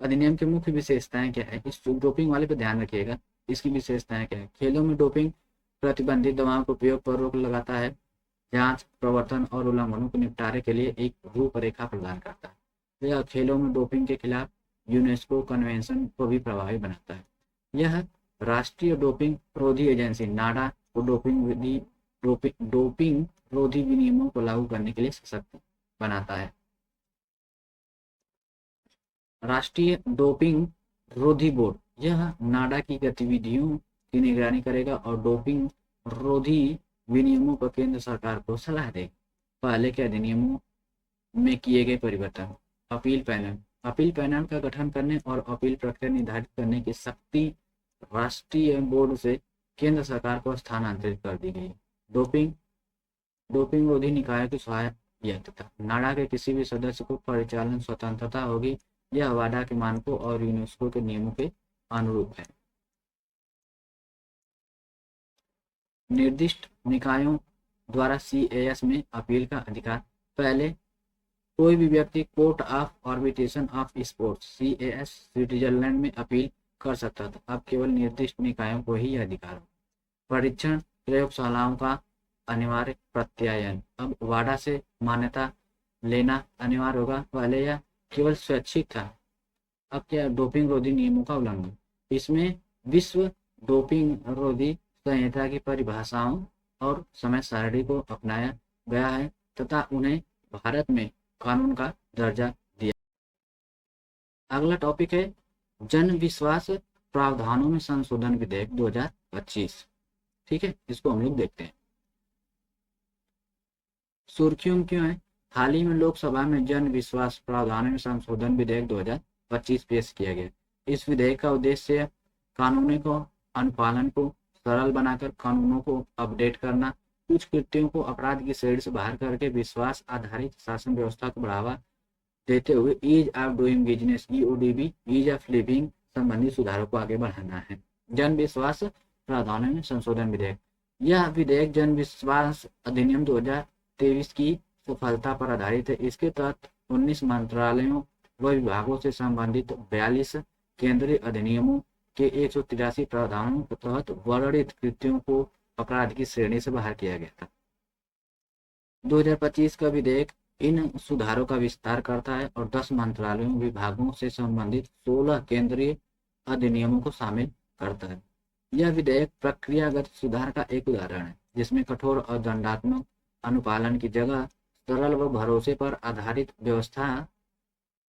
अधिनियम की मुख्य विशेषताएं क्या है? इस डोपिंग वाले पे ध्यान रखिएगा, इसकी विशेषताएं क्या है? खेलों में डोपिंग प्रतिबंधित दवाओं के उपयोग पर रोक लगाता है, जांच, प्रवर्तन और उल्लंघनों के निपटारे के लिए एक रूपरेखा प्रदान करता है। यह खेलों में डोपिंग के खिलाफ यूनेस्को कन्वेंशन को भी प्रभावी बनाता है। यह राष्ट्रीय डोपिंग रोधी एजेंसी नाडा को डोपिंग रोधी विनियमों को लागू करने के लिए सशक्त बनाता है। राष्ट्रीय डोपिंग रोधी बोर्ड, यह नाडा की गतिविधियों की निगरानी करेगा और डोपिंग रोधी विनियमों पर केंद्र सरकार को सलाह देगा। पहले के अधिनियमों में किए गए परिवर्तन। अपील पैनल का गठन करने और अपील प्रक्रिया निर्धारित करने की शक्ति राष्ट्रीय बोर्ड से केंद्र सरकार को स्थानांतरित कर दी गई। डोपिंग डोपिंग रोधी निकाय की स्वायत्तता। नाडा के किसी भी सदस्य को परिचालन स्वतंत्रता होगी। यह वाडा के मानकों और यूनेस्को के नियमों के अनुरूप है। निर्दिष्ट निकायों द्वारा CAS में अपील का अधिकार। पहले कोई भी व्यक्ति court of arbitration of sports CAS Switzerland में अपील कर सकता था। अब केवल निर्दिष्ट निकायों को ही यह अधिकार हो। परीक्षण प्रयोगशालाओं का अनिवार्य प्रत्यायन। अब वाडा से मान्यता लेना अनिवार्य होगा। पहले यह केवल स्वैच्छिक था, अब क्या डोपिंग रोधी नियमों का उल्लंघन। इसमें विश्व डोपिंग रोधी संहिता की परिभाषाओं और समय सारणी को अपनाया गया है तथा उन्हें भारत में कानून का दर्जा दिया। अगला टॉपिक है जन विश्वास प्रावधानों में संशोधन विधेयक 2025। ठीक है, इसको हम लोग देखते हैं। सुर्खियों क्यों है? हाल ही में लोकसभा में जन विश्वास प्रावधानों में संशोधन विधेयक 2025 पेश किया गया। इस विधेयक का उद्देश्य कानूनों को अनुपालन को सरल बनाकर कानूनों को अपडेट करना, कुछ कृत्यों को अपराध की श्रेणी से बाहर करके विश्वास आधारित शासन व्यवस्था को बढ़ावा देते हुए ease of doing business EODB ease of living संबंधी सुधारों को आगे बढ़ाना है। जन विश्वास प्रावधानों में संशोधन विधेयक। यह विधेयक जन विश्वास अधिनियम 2023 की सफलता पर आधारित है। इसके तहत 19 मंत्रालयों व विभागों से संबंधित 42 केंद्रीय अधिनियमों के 183 प्रावधानों के तहत वर्णित कृत्यों को अपराध की श्रेणी से बाहर किया गया था। 2025 का विधेयक इन सुधारों का विस्तार करता है और 10 मंत्रालयों विभागों से संबंधित 16 केंद्रीय अधिनियमों को शामिल करता है। यह विधेयक प्रक्रियागत सुधार का एक उदाहरण है जिसमें कठोर और दंडात्मक अनुपालन की जगह सरल व भरोसे पर आधारित व्यवस्था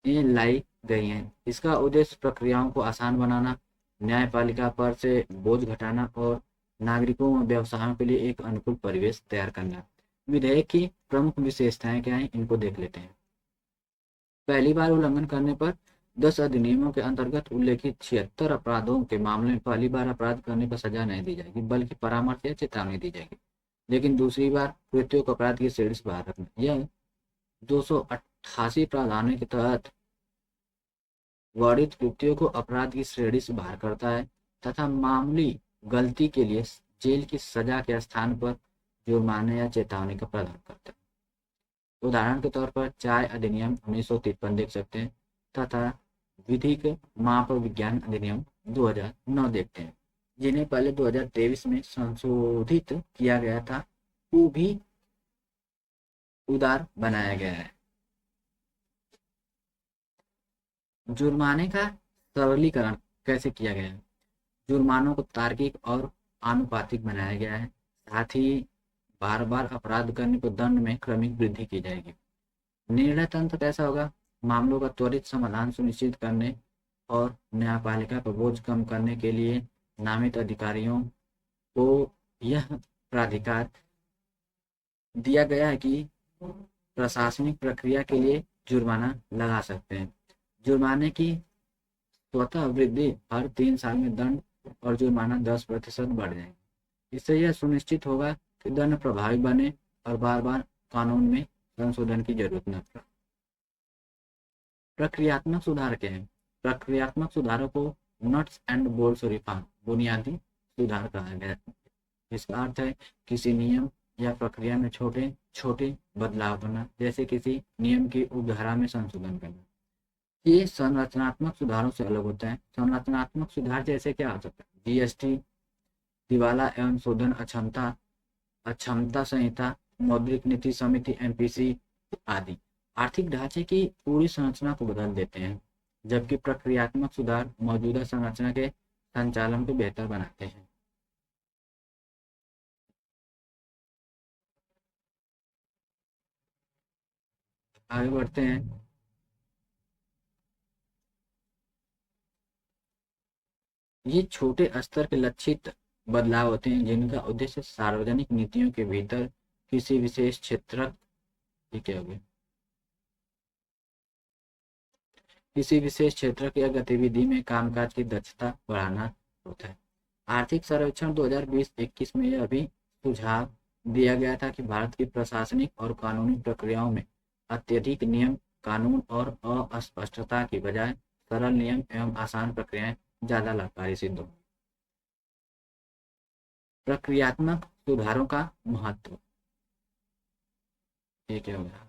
लाई गई हैं। इसका उद्देश्य प्रक्रियाओं को आसान बनाना, न्यायपालिका पर से बोझ घटाना और नागरिकों व व्यवसायों के लिए एक अनुकूल परिवेश तैयार करना। विधेयक की प्रमुख विशेषताएं क्या हैं, इनको देख लेते हैं। पहली बार उल्लंघन करने पर 10 अधिनियमों के अंतर्गत उल्लेखित 76 अपराधों के मामले में पहली बार अपराध करने पर सजा नहीं दी जाएगी बल्कि परामर्श या चेतावनी दी जाएगी। लेकिन दूसरी बार कृत्यों को अपराध की श्रेणी से बाहर रखना। यह 288 प्रावधानों के तहत वर्णित कृत्यों को अपराध की श्रेणी से बाहर करता है तथा मामूली गलती के लिए जेल की सजा के स्थान पर जुर्माने या चेतावनी का प्रावधान करता है। उदाहरण के तौर पर चाय अधिनियम 1953 देख सकते हैं तथा विधिक माप विज्ञान अधिनियम 2009 देखते हैं, जिन्हें पहले 2023 में संशोधित किया गया था, वो भी उदार बनाया गया है। जुर्माने का सरलीकरण कैसे किया गया है? जुर्मानों को तार्किक और आनुपातिक बनाया गया है। साथ ही बार बार अपराध करने पर दंड में क्रमिक वृद्धि की जाएगी। निर्णय तंत्र कैसा होगा? मामलों का त्वरित समाधान सुनिश्चित करने और न्यायपालिका पर बोझ कम करने के लिए नामित अधिकारियों को यह प्राधिकार दिया गया है कि प्रशासनिक प्रक्रिया के लिए जुर्माना लगा सकते हैं। जुर्माने की स्वतः वृद्धि हर 3 साल में दंड और जुर्माना 10% बढ़ जाएगा। इससे यह सुनिश्चित होगा कि दंड प्रभावी बने और बार बार कानून में संशोधन की जरूरत न पड़े। प्रक्रियात्मक सुधार क्या है? प्रक्रियात्मक सुधारों को नट्स एंड बोल्ट्स रिफॉर्म बुनियादी सुधार कहा गया है। इसका अर्थ है किसी नियम या प्रक्रिया में छोटे छोटे बदलाव करना, जैसे किसी नियम की उपधारा में संशोधन करना। ये संरचनात्मक सुधारों से अलग होता है। संरचनात्मक सुधार जैसे क्या हो सकता है? GST, दिवाला एवं शोधन अक्षमता संहिता, मौद्रिक नीति समिति MPC आदि आर्थिक ढांचे की पूरी संरचना को बदल देते हैं, जबकि प्रक्रियात्मक सुधार मौजूदा संरचना के संचालन को बेहतर बनाते हैं। आगे बढ़ते हैं। ये छोटे स्तर के लक्षित बदलाव होते हैं जिनका उद्देश्य सार्वजनिक नीतियों के भीतर किसी विशेष क्षेत्र किसी विशेष क्षेत्र की गतिविधि में कामकाज की दक्षता बढ़ाना, होता है। आर्थिक सर्वेक्षण 2020-21 में यह भी सुझाव दिया गया था कि भारत की प्रशासनिक और कानूनी प्रक्रियाओं में अत्यधिक नियम कानून और अस्पष्टता की बजाय सरल नियम एवं आसान प्रक्रियाएं ज्यादा लाभकारी सिद्ध होंगी। प्रक्रियात्मक सुधारों का महत्व, ये क्या होगा?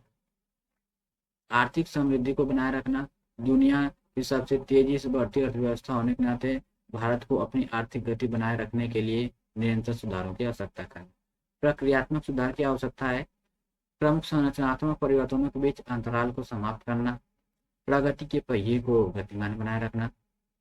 आर्थिक समृद्धि को बनाए रखना। दुनिया की सबसे तेजी से बढ़ती अर्थव्यवस्था होने के नाते भारत को अपनी आर्थिक गति बनाए रखने के लिए निरंतर सुधारों की आवश्यकता है। प्रक्रियात्मक सुधार की आवश्यकता है। प्रमुख संरचनात्मक परिवर्तनों के बीच अंतराल को समाप्त करना, प्रगति के पहिए को गतिमान बनाए रखना।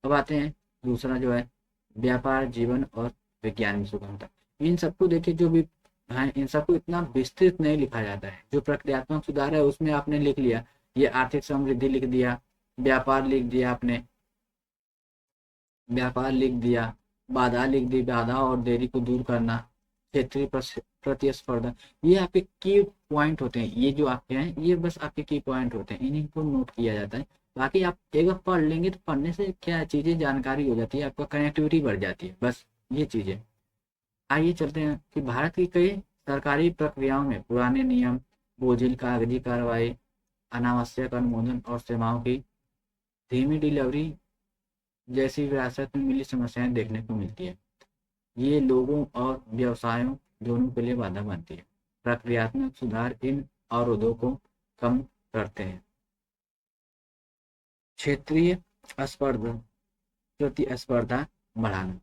अब आते हैं दूसरा जो है व्यापार, जीवन और विज्ञान में सुगमता। इन सबको देखिए, जो भी है इन सबको इतना विस्तृत नहीं लिखा जाता है। जो प्रक्रियात्मक सुधार है उसमें आपने लिख लिया, ये आर्थिक समृद्धि लिख दिया, व्यापार लिख दिया आपने, व्यापार लिख दिया, बाधा लिख दी, बाधा और देरी को दूर करना, क्षेत्रीय प्रतिस्पर्धा। ये आपके की पॉइंट होते हैं। ये जो आपके हैं ये बस आपके की पॉइंट होते हैं, इन्हीं को नोट किया जाता है। बाकी आप एक बार पढ़ लेंगे तो पढ़ने से क्या चीजें जानकारी हो जाती है, आपका कनेक्टिविटी बढ़ जाती है, बस ये चीजें। आइए चलते हैं कि भारत की कई सरकारी प्रक्रियाओं में पुराने नियम, बोझिल कागजी कार्रवाई, अनावश्यक अनुमोदन और सेवाओं की धीमी डिलीवरी जैसी विरासत में मिली समस्याएं देखने को मिलती है। ये लोगों और व्यवसायों दोनों के लिए बाधा बनती है। प्रक्रियात्मक सुधार इन अवरोधों को कम करते हैं। क्षेत्रीय स्पर्धा प्रतिस्पर्धा बढ़ाना।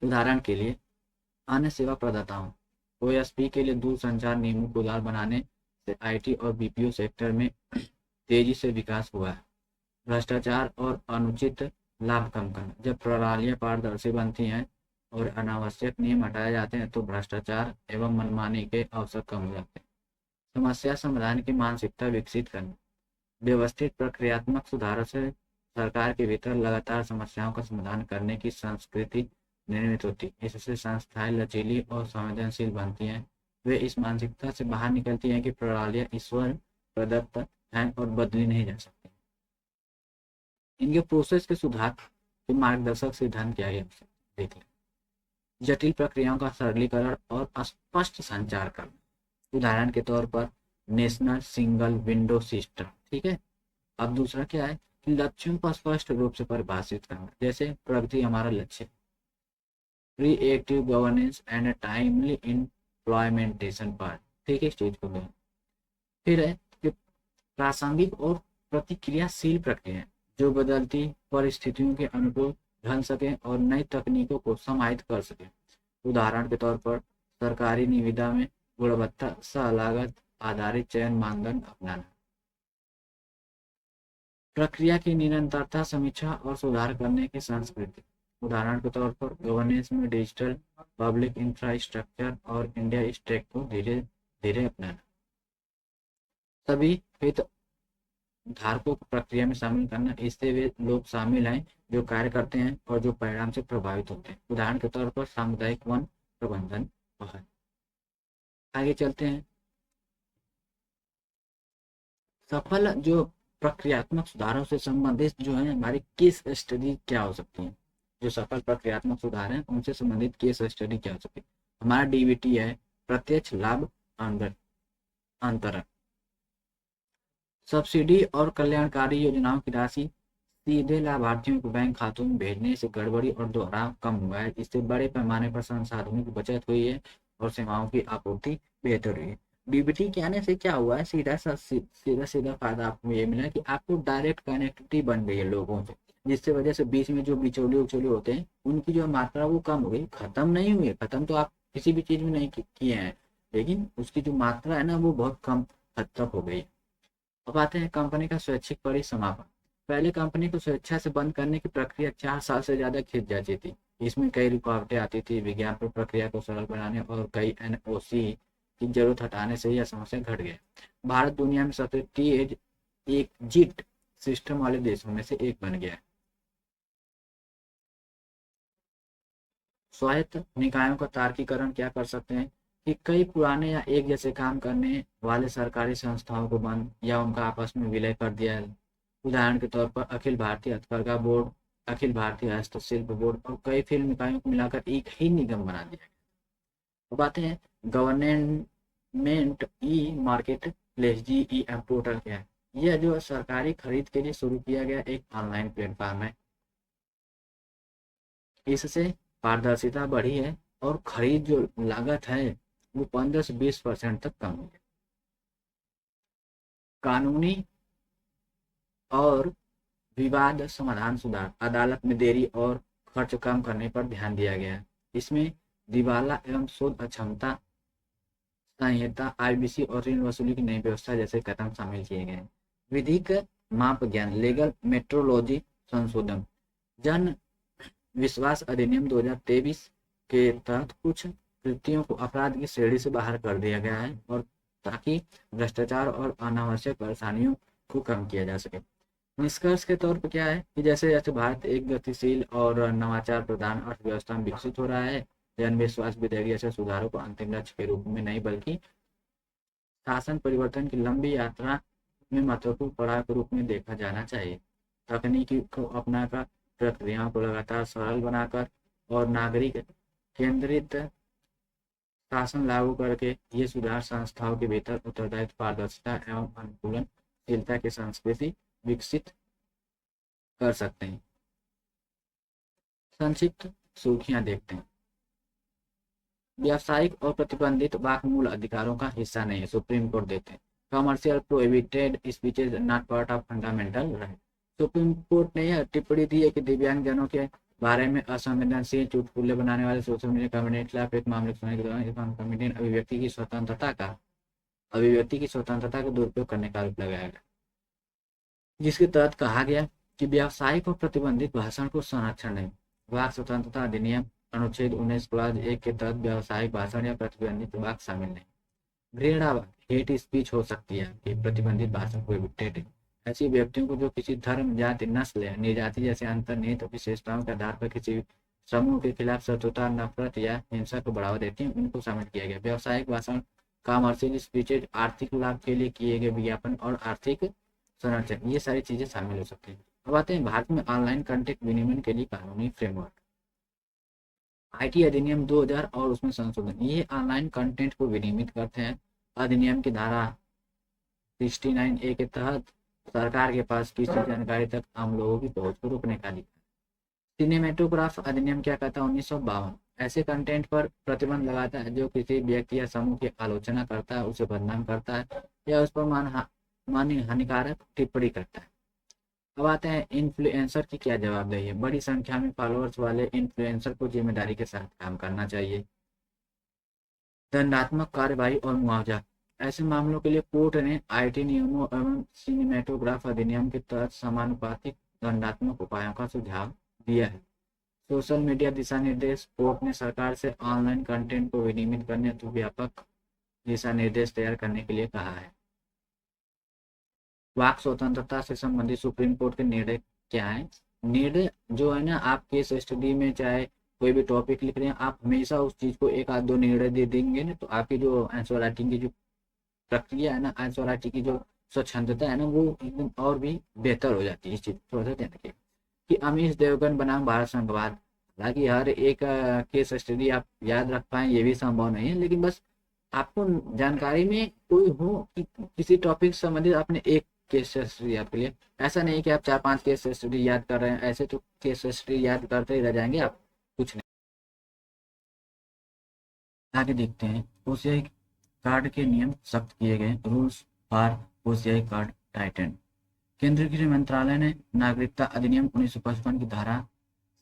उदाहरण के लिए अन्य सेवा प्रदाताओं ओएसपी के लिए दूरसंचार नियमों को उदार बनाने से आईटी और बीपीओ सेक्टर में तेजी से विकास हुआ है। भ्रष्टाचार और अनुचित लाभ कम करना। जब प्रणालियां पारदर्शी बनती हैं और अनावश्यक नियम हटाए जाते हैं तो भ्रष्टाचार एवं मनमानी के अवसर कम हो जाते हैं। समस्या समाधान की मानसिकता विकसित करना। व्यवस्थित प्रक्रियात्मक सुधारों से सरकार के भीतर लगातार समस्याओं का समाधान करने की संस्कृति निर्मित होती है। इससे संस्थाएं लचीली और संवेदनशील बनती हैं। वे इस मानसिकता से बाहर निकलती हैं कि प्रणालियां ईश्वर प्रदत्त हैं और बदली नहीं जा सकती। इनके प्रोसेस के सुधार के मार्गदर्शक सिद्धांत क्या है देख लें। जटिल प्रक्रियाओं का सरलीकरण और स्पष्ट संचार करना। उदाहरण के तौर पर नेशनल सिंगल विंडो सिस्टम, ठीक है। अब दूसरा क्या है कि लक्ष्यों को स्पष्ट रूप से परिभाषित करना, जैसे प्रगति हमारा लक्ष्य। प्रीएक्टिव गवर्नेंस एंड टाइमली इम्प्लॉयमेंटेशन पर, ठीक है, इस चीज को दो। फिर है कि प्रासंगिक और प्रतिक्रियाशील प्रक्रिया जो बदलती परिस्थितियों के अनुकूल ढल सके और नई तकनीकों को समाहित कर सके। उदाहरण के तौर पर सरकारी निविदा में गुणवत्ता सह लागत आधारित चयन मानदंड अपनाना। प्रक्रिया की निरंतरता, समीक्षा और सुधार करने की संस्कृति। उदाहरण के तौर पर गवर्नेंस में डिजिटल पब्लिक इंफ्रास्ट्रक्चर और इंडिया स्टेक को धीरे धीरे अपनाना। सभी हित धारकों को प्रक्रिया में शामिल करना, इससे वे लोग शामिल हैं जो कार्य करते हैं और जो परिणाम से प्रभावित होते हैं। उदाहरण के तौर पर सामुदायिक वन प्रबंधन पहल। आगे चलते हैं। सफल जो प्रक्रियात्मक सुधारों से संबंधित जो है हमारी केस स्टडी क्या हो सकती है। जो सफल प्रक्रियात्मक सुधार है उनसे संबंधित केस स्टडी क्या हो सकती है। हमारा डीबीटी है, प्रत्यक्ष लाभ अंतरण। सब्सिडी और कल्याणकारी योजनाओं की राशि सीधे लाभार्थियों को बैंक खातों में भेजने से गड़बड़ी और दोहराव कम हुआ है। इससे बड़े पैमाने पर संसाधनों की बचत हुई है और सेवाओं की आपूर्ति बेहतर हुई है। डीबीटी के आने से क्या हुआ है, सीधा फायदा आपको ये मिला कि आपको डायरेक्ट कनेक्टिविटी बन गई है लोगों से, जिससे वजह से बीच में जो बिचौलिए उचौलिए होते हैं उनकी जो मात्रा वो कम हो गई। खत्म नहीं हुई है, खत्म तो आप किसी भी चीज में नहीं किए हैं, लेकिन उसकी जो मात्रा है ना वो बहुत कम हद तक हो गई। अब आते हैं कंपनी का स्वैच्छिक परिसमापन। पहले कंपनी को स्वेच्छा से बंद करने की प्रक्रिया 4 साल से ज्यादा खिंच जाती थी। इसमें कई रुकावटें आती थी। विज्ञापन प्रक्रिया को सरल बनाने और कई एनओसी की जरूरत हटाने से यह समस्या घट गई। भारत दुनिया में सबसे तेज एग्जिट सिस्टम वाले देशों में से एक बन गया। स्वायत्त निकायों का तार्किकरण क्या कर सकते हैं कि कई पुराने या एक जैसे काम करने वाले सरकारी संस्थाओं को बंद या उनका आपस में विलय कर दिया है। उदाहरण के तौर पर अखिल भारतीय हथकरघा बोर्ड अखिल भारतीय हस्तशिल्प बोर्ड और कई फिल्म इकाइयों को मिलाकर एक ही निगम बना दिया गया। अब आते हैं government e market place, GEM portal क्या है। यह जो सरकारी खरीद के लिए शुरू किया गया एक ऑनलाइन प्लेटफॉर्म है। इससे पारदर्शिता बढ़ी है और खरीद जो लागत है वो 15 से 20% तक कम हुई है। कानूनी और विवाद समाधान सुधार, अदालत में देरी और खर्च कम करने पर ध्यान दिया गया है। इसमें दिवाला एवं शोध अक्षमता संहिता, IBC और ऋण वसूली की नई व्यवस्था जैसे कदम शामिल किए गए हैं। विधिक माप ज्ञान, लीगल मेट्रोलॉजी संशोधन, जन विश्वास अधिनियम 2023 के तहत कुछ कृतियों को अपराध की श्रेणी से बाहर कर दिया गया है और ताकि भ्रष्टाचार और अनावश्यक परेशानियों को कम किया जा सके। निष्कर्ष के तौर पर क्या है कि जैसे जैसे भारत एक गतिशील और नवाचार प्रधान अर्थव्यवस्था में विकसित हो रहा है, जन विश्वास विधेयक जैसे सुधारों को अंतिम लक्ष्य के रूप में नहीं बल्कि शासन परिवर्तन की लंबी यात्रा में महत्वपूर्ण पड़ाव के रूप में देखा जाना चाहिए। तकनीकी को अपनाकर, प्रक्रियाओं को लगातार सरल बनाकर और नागरिक केंद्रित शासन लागू करके ये सुधार संस्थाओं के भीतर उत्तरदायित्व, पारदर्शिता एवं अनुकूलनशीलता की संस्कृति विकसित कर सकते हैं। संक्षिप्त सुर्खियां देखते हैं। व्यावसायिक और प्रतिबंधित वाक मूल अधिकारों का हिस्सा नहीं है, सुप्रीम कोर्ट देते हैं। Commercial prohibited speeches not part of fundamental right. Supreme court ने यह टिप्पणी दी है कि दिव्यांगजनों के बारे में असंवेदनशील, चुटकुले बनाने वाले सोशल मीडिया कंपनी के खिलाफ एक मामले सुनने के दौरान कमेटी ने अभिव्यक्ति की स्वतंत्रता का दुरुपयोग करने का आरोप लगाया गया, जिसके तहत कहा गया कि व्यावसायिक और प्रतिबंधित भाषण को संरक्षण है। वाक स्वतंत्रता अधिनियम अनुच्छेद 19 क्लॉज 1 के तहत व्यावसायिक भाषण या प्रतिबंधित वाक शामिल नहीं। घृणा वाक, हेट स्पीच हो सकती है कि प्रतिबंधित भाषण प्रोहिबिटेड है। ऐसे व्यक्तियों को जो किसी धर्म, जाति, नस्ल या निजाति जैसे अंतर्निहित विशेषताओं के आधार पर किसी समूह के खिलाफ शत्रुता, नफरत या हिंसा को बढ़ावा देती हैं, उनको शामिल किया गया। व्यावसायिक भाषण, कमर्शियल स्पीचेज, आर्थिक लाभ के लिए किए गए विज्ञापन और आर्थिक संरक्षण, ये सारी चीजें शामिल हो सकती हैं। अब आते हैं भारत में ऑनलाइन कंटेंट विनिमय के लिए कानूनी फ्रेमवर्क। IT अधिनियम 2000 और उसमें संशोधन, ये ऑनलाइन कंटेंट को विनियमित करते हैं। अधिनियम की धारा 69A के तहत सरकार के पास किसी जानकारी तक आम लोगों की पहुंच को रोकने का अधिकार। सिनेमेटोग्राफ अधिनियम क्या कहता है 1952, ऐसे कंटेंट पर प्रतिबंध लगाता है जो किसी व्यक्ति या समूह की आलोचना करता है, उसे बदनाम करता है या उस पर हानिकारक टिप्पणी करता है। अब आते हैं इन्फ्लुएंसर की क्या जवाबदेही है। बड़ी संख्या में फॉलोअर्स वाले इन्फ्लुएंसर को जिम्मेदारी के साथ काम करना चाहिए। दंडात्मक कार्यवाही और मुआवजा, ऐसे मामलों के लिए कोर्ट ने IT नियमों एवं सिनेमेटोग्राफ अधिनियम के तहत समानुपातिक दंडात्मक उपायों का सुझाव दिया है। सोशल मीडिया दिशा निर्देश, कोर्ट ने सरकार से ऑनलाइन कंटेंट को विनियमित करने हेतु व्यापक दिशा निर्देश तैयार करने के लिए कहा है। वाक स्वतंत्रता से संबंधित सुप्रीम कोर्ट के निर्णय क्या है। निर्णय जो है ना, आप केस स्टडी में चाहे कोई भी टॉपिक लिख रहे हैं, आप हमेशा उस चीज को एक आध दो निर्णय दे देंगे ना, तो आपकी जो आंसर राइटिंग की जो प्रक्रिया है ना, आंसर राइटिंग की जो स्वच्छंदता है ना, वो एकदम और भी बेहतर हो जाती है। इस चीज थोड़ा सा ध्यान रखिए कि अमीश देवगन बनाम भारत संघवाद, हालांकि हर एक केस स्टडी आप याद रख पाए ये भी संभव नहीं है, लेकिन बस आपको जानकारी में कोई हो कि किसी टॉपिक से संबंधित आपने एक केस स्टडी आपके लिए, ऐसा नहीं कि आप 4-5 केस स्टडी याद कर रहे हैं, ऐसे तो केस स्टडी याद करते ही रह जाएंगे आप, कुछ नहीं। आगे देखते हैं OCI कार्ड के नियम सख्त किए गए, rules for OCI card Titan. केंद्रीय गृह मंत्रालय ने नागरिकता अधिनियम 1955 की धारा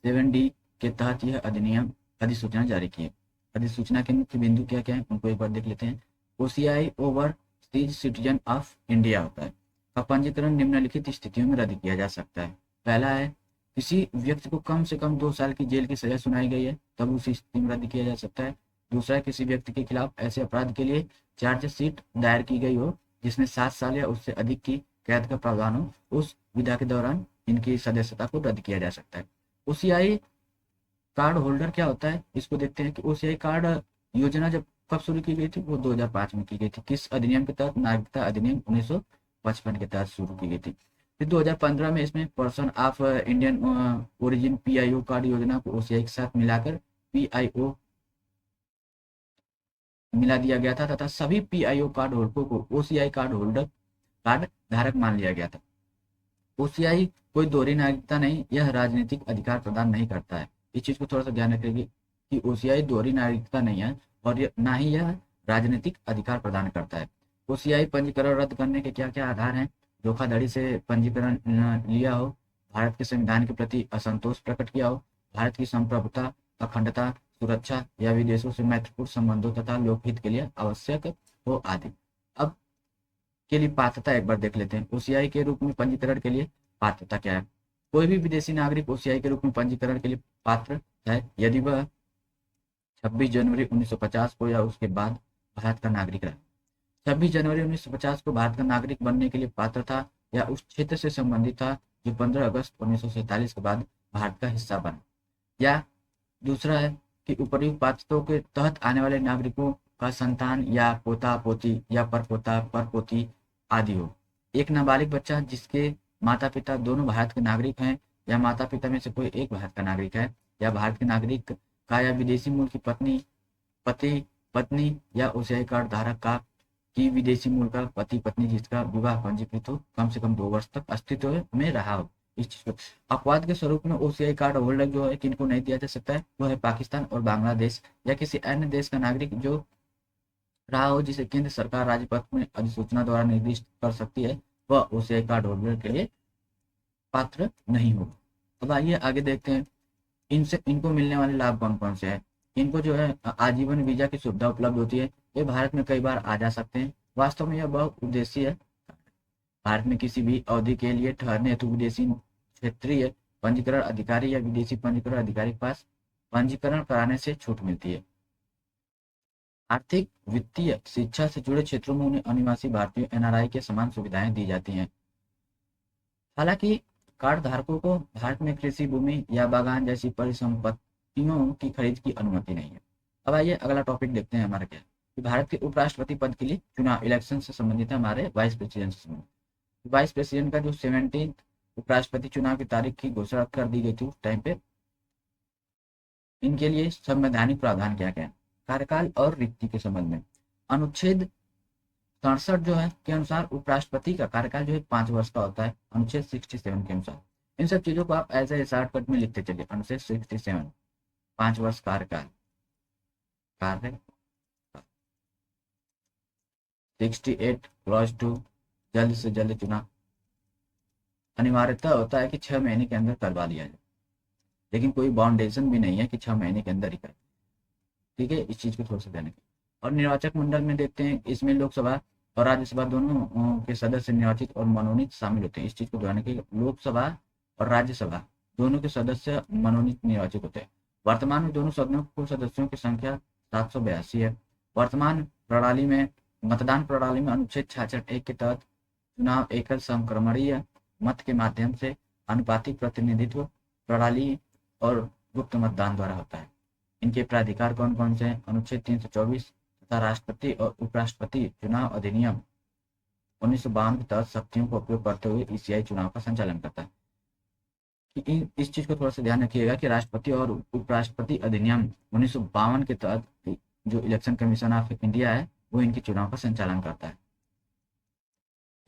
7D के तहत यह अधिनियम अधिसूचना जारी की है। अधिसूचना के मुख्य बिंदु क्या क्या है उनको एक बार देख लेते हैं। OCI overseas citizen of India होता है का पंजीकरण निम्नलिखित स्थितियों में रद्द किया जा सकता है। पहला है, किसी व्यक्ति को कम से कम 2 साल की जेल की सजा सुनाई गई है, तब उसी स्थिति में रद्द किया जा सकता है। दूसरा, किसी व्यक्ति के खिलाफ ऐसे अपराध के लिए चार्जशीट दायर की गई हो जिसमें 7 साल या उससे अधिक की कैद का प्रावधान हो, उस विधा के दौरान इनकी सदस्यता को रद्द किया जा सकता है। OCI कार्ड होल्डर क्या होता है, इसको देखते हैं कि OCI कार्ड योजना जब कब शुरू की गई थी, वो 2005 में की गई थी। किस अधिनियम के तहत, नागरिकता अधिनियम 1955 के तहत शुरू की गई थी। फिर 2015 में इसमें person of Indian origin PIO card योजना को OCI के साथ मिलाकर PIO मिला दिया गया था तथा सभी PIO कार्ड होल्डरों को OCI कार्ड धारक मान लिया गया था। OCI कोई दोहरी नागरिकता नहीं, यह राजनीतिक अधिकार प्रदान नहीं करता है। इस चीज को थोड़ा सा ध्यान रखिए कि OCI दोहरी नागरिकता नहीं है और ना ही यह राजनीतिक अधिकार प्रदान करता है। OCI पंजीकरण रद्द करने के क्या क्या आधार हैं? धोखाधड़ी से पंजीकरण लिया हो, भारत के संविधान के प्रति असंतोष प्रकट किया हो, भारत की संप्रभुता, अखंडता, सुरक्षा या विदेशों से मैत्रीपूर्ण संबंधों तथा लोकहित के लिए आवश्यक हो आदि। अब के लिए पात्रता एक बार देख लेते हैं। OCI के रूप में पंजीकरण के लिए पात्रता क्या है? कोई भी विदेशी नागरिक OCI के रूप में पंजीकरण के लिए पात्र है यदि वह 26 जनवरी 1950 को या उसके बाद भारत का नागरिक रहा। 26 जनवरी 1950 को भारत का नागरिक बनने के लिए पात्र था या उस क्षेत्र से संबंधित था जो 15 अगस्त 1947 के बाद भारत का हिस्सा बना। या दूसरा है कि उपर्युक्त पात्रताओं के तहत आने वाले नागरिकों का संतान या पोता पोती या परपोता परपोती आदि हो। एक नाबालिग बच्चा जिसके माता पिता दोनों भारत के नागरिक हैं या माता पिता में से कोई एक भारत का नागरिक है या भारत के नागरिक का या विदेशी मूल की पत्नी या OCI कार्ड धारक का कि विदेशी मूल का पति पत्नी जिसका विवाह पंजीकृत हो कम से कम 2 वर्ष तक अस्तित्व में रहा हो। इस चीज को अपवाद के स्वरूप में OCI कार्ड होल्डर जो है किनको नहीं दिया जा सकता है, वो है पाकिस्तान और बांग्लादेश या किसी अन्य देश का नागरिक जो रहा हो जिसे केंद्र सरकार राज्यपत्र में अधिसूचना द्वारा निर्दिष्ट कर सकती है, वह OCI कार्ड होल्डर के लिए पात्र नहीं होगा। अब आइए आगे देखते हैं इनको मिलने वाले लाभ कौन कौन से हैं। इनको जो है आजीवन वीजा की सुविधा उपलब्ध होती है, ये भारत में कई बार आ जा सकते हैं। वास्तव में यह बहुउद्देशीय है, भारत में किसी भी अवधि के लिए ठहरने हेतु विदेशी क्षेत्रीय पंजीकरण अधिकारी या विदेशी पंजीकरण अधिकारी के पास पंजीकरण कराने से छूट मिलती है। आर्थिक, वित्तीय, शिक्षा से जुड़े क्षेत्रों में उन्हें अनिवासी भारतीय NRI के समान सुविधाएं दी जाती हैं। हालांकि कार्ड धारकों को भारत में कृषि भूमि या बागान जैसी परिसंपत्तियों की खरीद की अनुमति नहीं है। अब आइए अगला टॉपिक देखते हैं हमारा क्या कि भारत के उपराष्ट्रपति पद के लिए चुनाव इलेक्शन से संबंधित है, हमारे वाइस प्रेसिडेंट से संबंधित। वाइस प्रेसिडेंट का जो 17 उपराष्ट्रपति चुनाव की तारीख की घोषणा कर दी गई थी उस टाइम पे इनके लिए संवैधानिक प्रावधान क्या क्या है कार्यकाल और रिक्ति के संबंध में। अनुच्छेद 67 जो है के अनुसार उपराष्ट्रपति का कार्यकाल जो है 5 वर्ष का होता है, अनुच्छेद 67 के अनुसार। इन सब चीजों को आप ऐसे शॉर्टकट में लिखते चलिए। अनुच्छेद 67 5 वर्ष कार्यकाल 68 क्लॉज 2 जल्द से जल्द चुनाव अनिवार्यता होता है कि 6 महीने के अंदर करवा लिया जाए, लेकिन कोई बाउंडेशन भी नहीं है कि 6 महीने के अंदर ही कर। ठीक है, इस चीज को थोड़ा सा ध्यान रखें। और निर्वाचक मंडल में देखते हैं इसमें लोकसभा और राज्यसभा दोनों के सदस्य निर्वाचित और मनोनीत शामिल होते हैं। इस चीज को ध्यान रखिए, लोकसभा और राज्यसभा दोनों के सदस्य मनोनीत निर्वाचित होते हैं। वर्तमान में दोनों सदनों को सदस्यों की संख्या 782 है। वर्तमान प्रणाली में मतदान प्रणाली में अनुच्छेद 66(1) के तहत चुनाव एकल संक्रमणीय मत के माध्यम से अनुपातिक प्रतिनिधित्व प्रणाली और गुप्त मतदान द्वारा होता है। इनके प्राधिकार कौन कौन से हैं? अनुच्छेद 324 तथा राष्ट्रपति और उपराष्ट्रपति चुनाव अधिनियम 1952 के तहत शक्तियों का उपयोग करते हुए ECI चुनाव का संचालन करता है। इस चीज को थोड़ा सा ध्यान रखिएगा कि राष्ट्रपति और उपराष्ट्रपति अधिनियम 1952 के तहत जो इलेक्शन कमीशन ऑफ इंडिया है वो इनके चुनाव का संचालन करता है।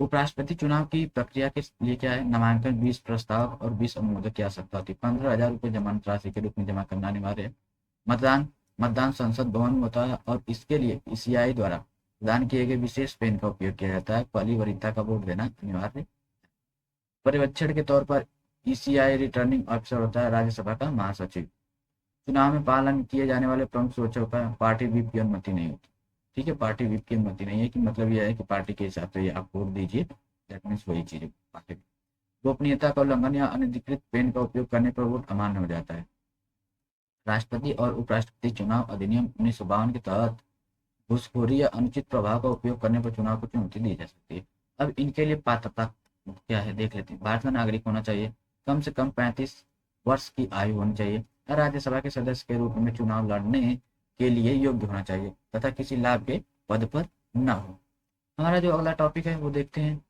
उपराष्ट्रपति चुनाव की प्रक्रिया के लिए क्या है? नामांकन, 20 प्रस्ताव और 20 अनुमोदक की आवश्यकता होती है। 15,000 रुपये जमानत राशि के रूप में जमा करना अनिवार्य है। मतदान संसद भवन में होता है और इसके लिए ECI द्वारा प्रदान किए गए विशेष पेन का उपयोग किया जाता है। पहली वरीयता का वोट देना अनिवार्य। पर्यवेक्षण के तौर पर ECI रिटर्निंग ऑफिसर होता है राज्यसभा का महासचिव। चुनाव में पालन किए जाने वाले प्रमुख सूचकों का पार्टी व्हिप की अनुमति नहीं होती। ठीक है, पार्टी व्हिप की अनुमति नहीं है कि मतलब यह है कि पार्टी के हिसाब से आप वोट दीजिए, दैट मीन्स वही चीज पार्टी। गोपनीयता का उल्लंघन या अनधिकृत पेन का उपयोग करने पर वोट अमान्य हो जाता है। राष्ट्रपति और उपराष्ट्रपति चुनाव अधिनियम 1952 के तहत घूसखोरी या अनुचित प्रभाव का उपयोग करने पर चुनाव को चुनौती दी जा सकती है। अब इनके लिए पात्रता क्या है देख लेते हैं। भारत का नागरिक होना चाहिए, कम से कम 35 वर्ष की आयु होनी चाहिए, राज्यसभा के सदस्य के रूप में चुनाव लड़ने के लिए योग्य होना चाहिए तथा किसी लाभ के पद पर न हो। हमारा जो अगला टॉपिक है वो देखते हैं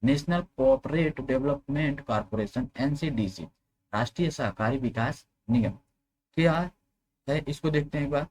national cooperative development corporation NCDC, राष्ट्रीय सहकारी विकास निगम क्या है, इसको देखते हैं एक बार।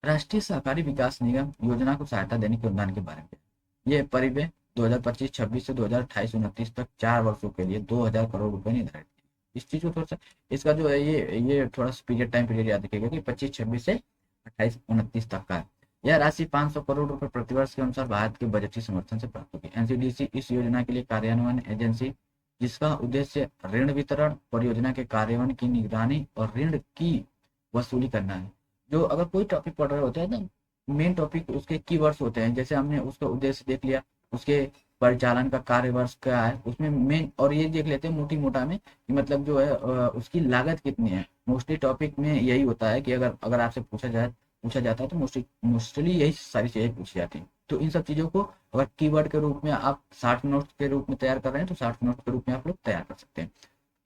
राष्ट्रीय सहकारी विकास निगम योजना को सहायता देने के अनुदान के बारे में, ये परिव्यय 2025-26 से 2028-29 तक 4 वर्षों के लिए 2000 करोड़ रुपए निर्धारित किए। इस चीज को थोड़ा सा, इसका जो है ये थोड़ा सा पीरियड, टाइम पीरियड याद रखिएगा कि 25-26 से 28-29 तक का है। यह राशि 500 करोड़ रुपए प्रतिवर्ष के अनुसार भारत के बजटीय समर्थन से प्राप्त होगी। एनसीडीसी इस योजना के लिए कार्यान्वयन एजेंसी, जिसका उद्देश्य ऋण वितरण, परियोजना के कार्यान्वयन की निगरानी और ऋण की वसूली करना है। जो अगर कोई टॉपिक पढ़ रहे होते हैं ना, मेन टॉपिक उसके कीवर्ड्स होते हैं, जैसे हमने उसका उद्देश्य देख लिया, उसके परिचालन का कार्यवर्ष क्या है, उसमें मेन, और ये देख लेते हैं मोटी मोटा में कि मतलब जो है उसकी लागत कितनी है। मोस्टली टॉपिक में यही होता है कि अगर अगर आपसे पूछा जाता है तो मोस्टली यही सारी चीजें पूछी जाती हैं। तो इन सब चीजों को अगर कीवर्ड के रूप में आप शॉर्ट नोट्स के रूप में तैयार कर रहे हैं तो शॉर्ट नोट्स के रूप में आप लोग तैयार कर सकते हैं।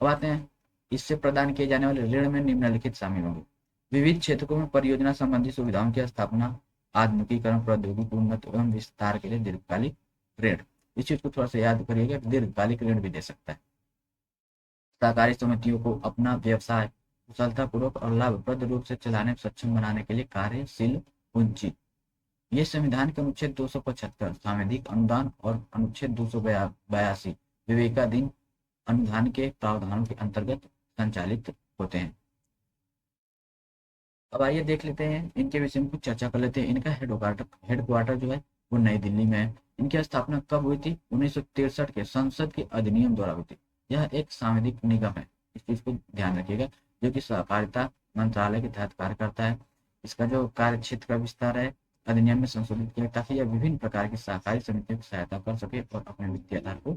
अब आते हैं, इससे प्रदान किए जाने वाले ऋण में निम्नलिखित शामिल होंगे। विविध क्षेत्रों में परियोजना संबंधी सुविधाओं की स्थापना, आधुनिकीकरण, प्रौद्योगिकी उन्नत एवं विस्तार के लिए दीर्घकालिक ऋण। इस चीज को थोड़ा सा याद करिएगा, दीर्घकालिक ऋण भी दे सकता है। सहकारी समितियों को अपना व्यवसाय कुशलतापूर्वक और लाभप्रद रूप से चलाने में सक्षम बनाने के लिए कार्यशील पूंजी। ये संविधान के अनुच्छेद 275 सावधिक अनुदान और अनुच्छेद 282 विवेकाधीन अनुदान के प्रावधानों के अंतर्गत संचालित होते हैं। अब आइए देख लेते हैं इनके विषय में, कुछ चर्चा कर लेते हैं। इनका हेडक्वार्टर जो है वो नई दिल्ली में है। इनकी स्थापना कब हुई थी? 1963 के संसद के अधिनियम द्वारा हुई थी। यह एक सांविधिक निगम है, इस चीज को ध्यान रखिएगा, जो कि सहकारिता मंत्रालय के तहत कार्य करता है। इसका जो कार्य क्षेत्र का विस्तार है अधिनियम में संशोधित किया ताकि यह विभिन्न प्रकार की सहकारी समितियों की सहायता कर सके और अपने वित्तीय आधार को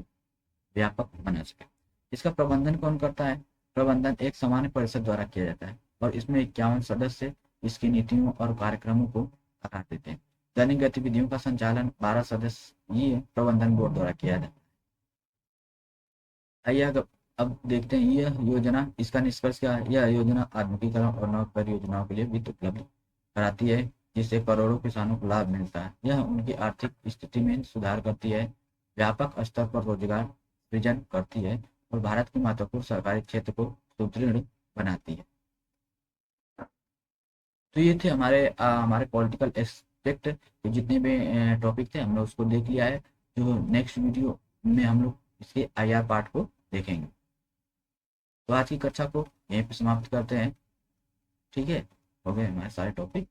व्यापक बना सके। इसका प्रबंधन कौन करता है? प्रबंधन एक सामान्य परिषद द्वारा किया जाता है और इसमें 51 सदस्य इसकी नीतियों और कार्यक्रमों को आकार देते हैं। दैनिक गतिविधियों का संचालन 12 सदस्यीय प्रबंधन बोर्ड द्वारा किया जाता है। आइए अब देखते हैं यह योजना, इसका निष्कर्ष क्या है। यह योजना आधुनिकीकरण और नव परियोजनाओं के लिए वित्त उपलब्ध कराती है, जिससे करोड़ों किसानों को लाभ मिलता है। यह उनकी आर्थिक स्थिति में सुधार करती है, व्यापक स्तर पर रोजगार सृजन करती है और भारत के महत्वपूर्ण सरकारी क्षेत्र को सुदृढ़ बनाती है। तो ये थे हमारे पॉलिटिकल एस्पेक्ट के जितने भी टॉपिक थे, हमने उसको देख लिया है। जो नेक्स्ट वीडियो में हम लोग इसके आईआर पार्ट को देखेंगे। तो आज की कक्षा को यहीं पे समाप्त करते हैं। ठीक है, हो गए हमारे सारे टॉपिक।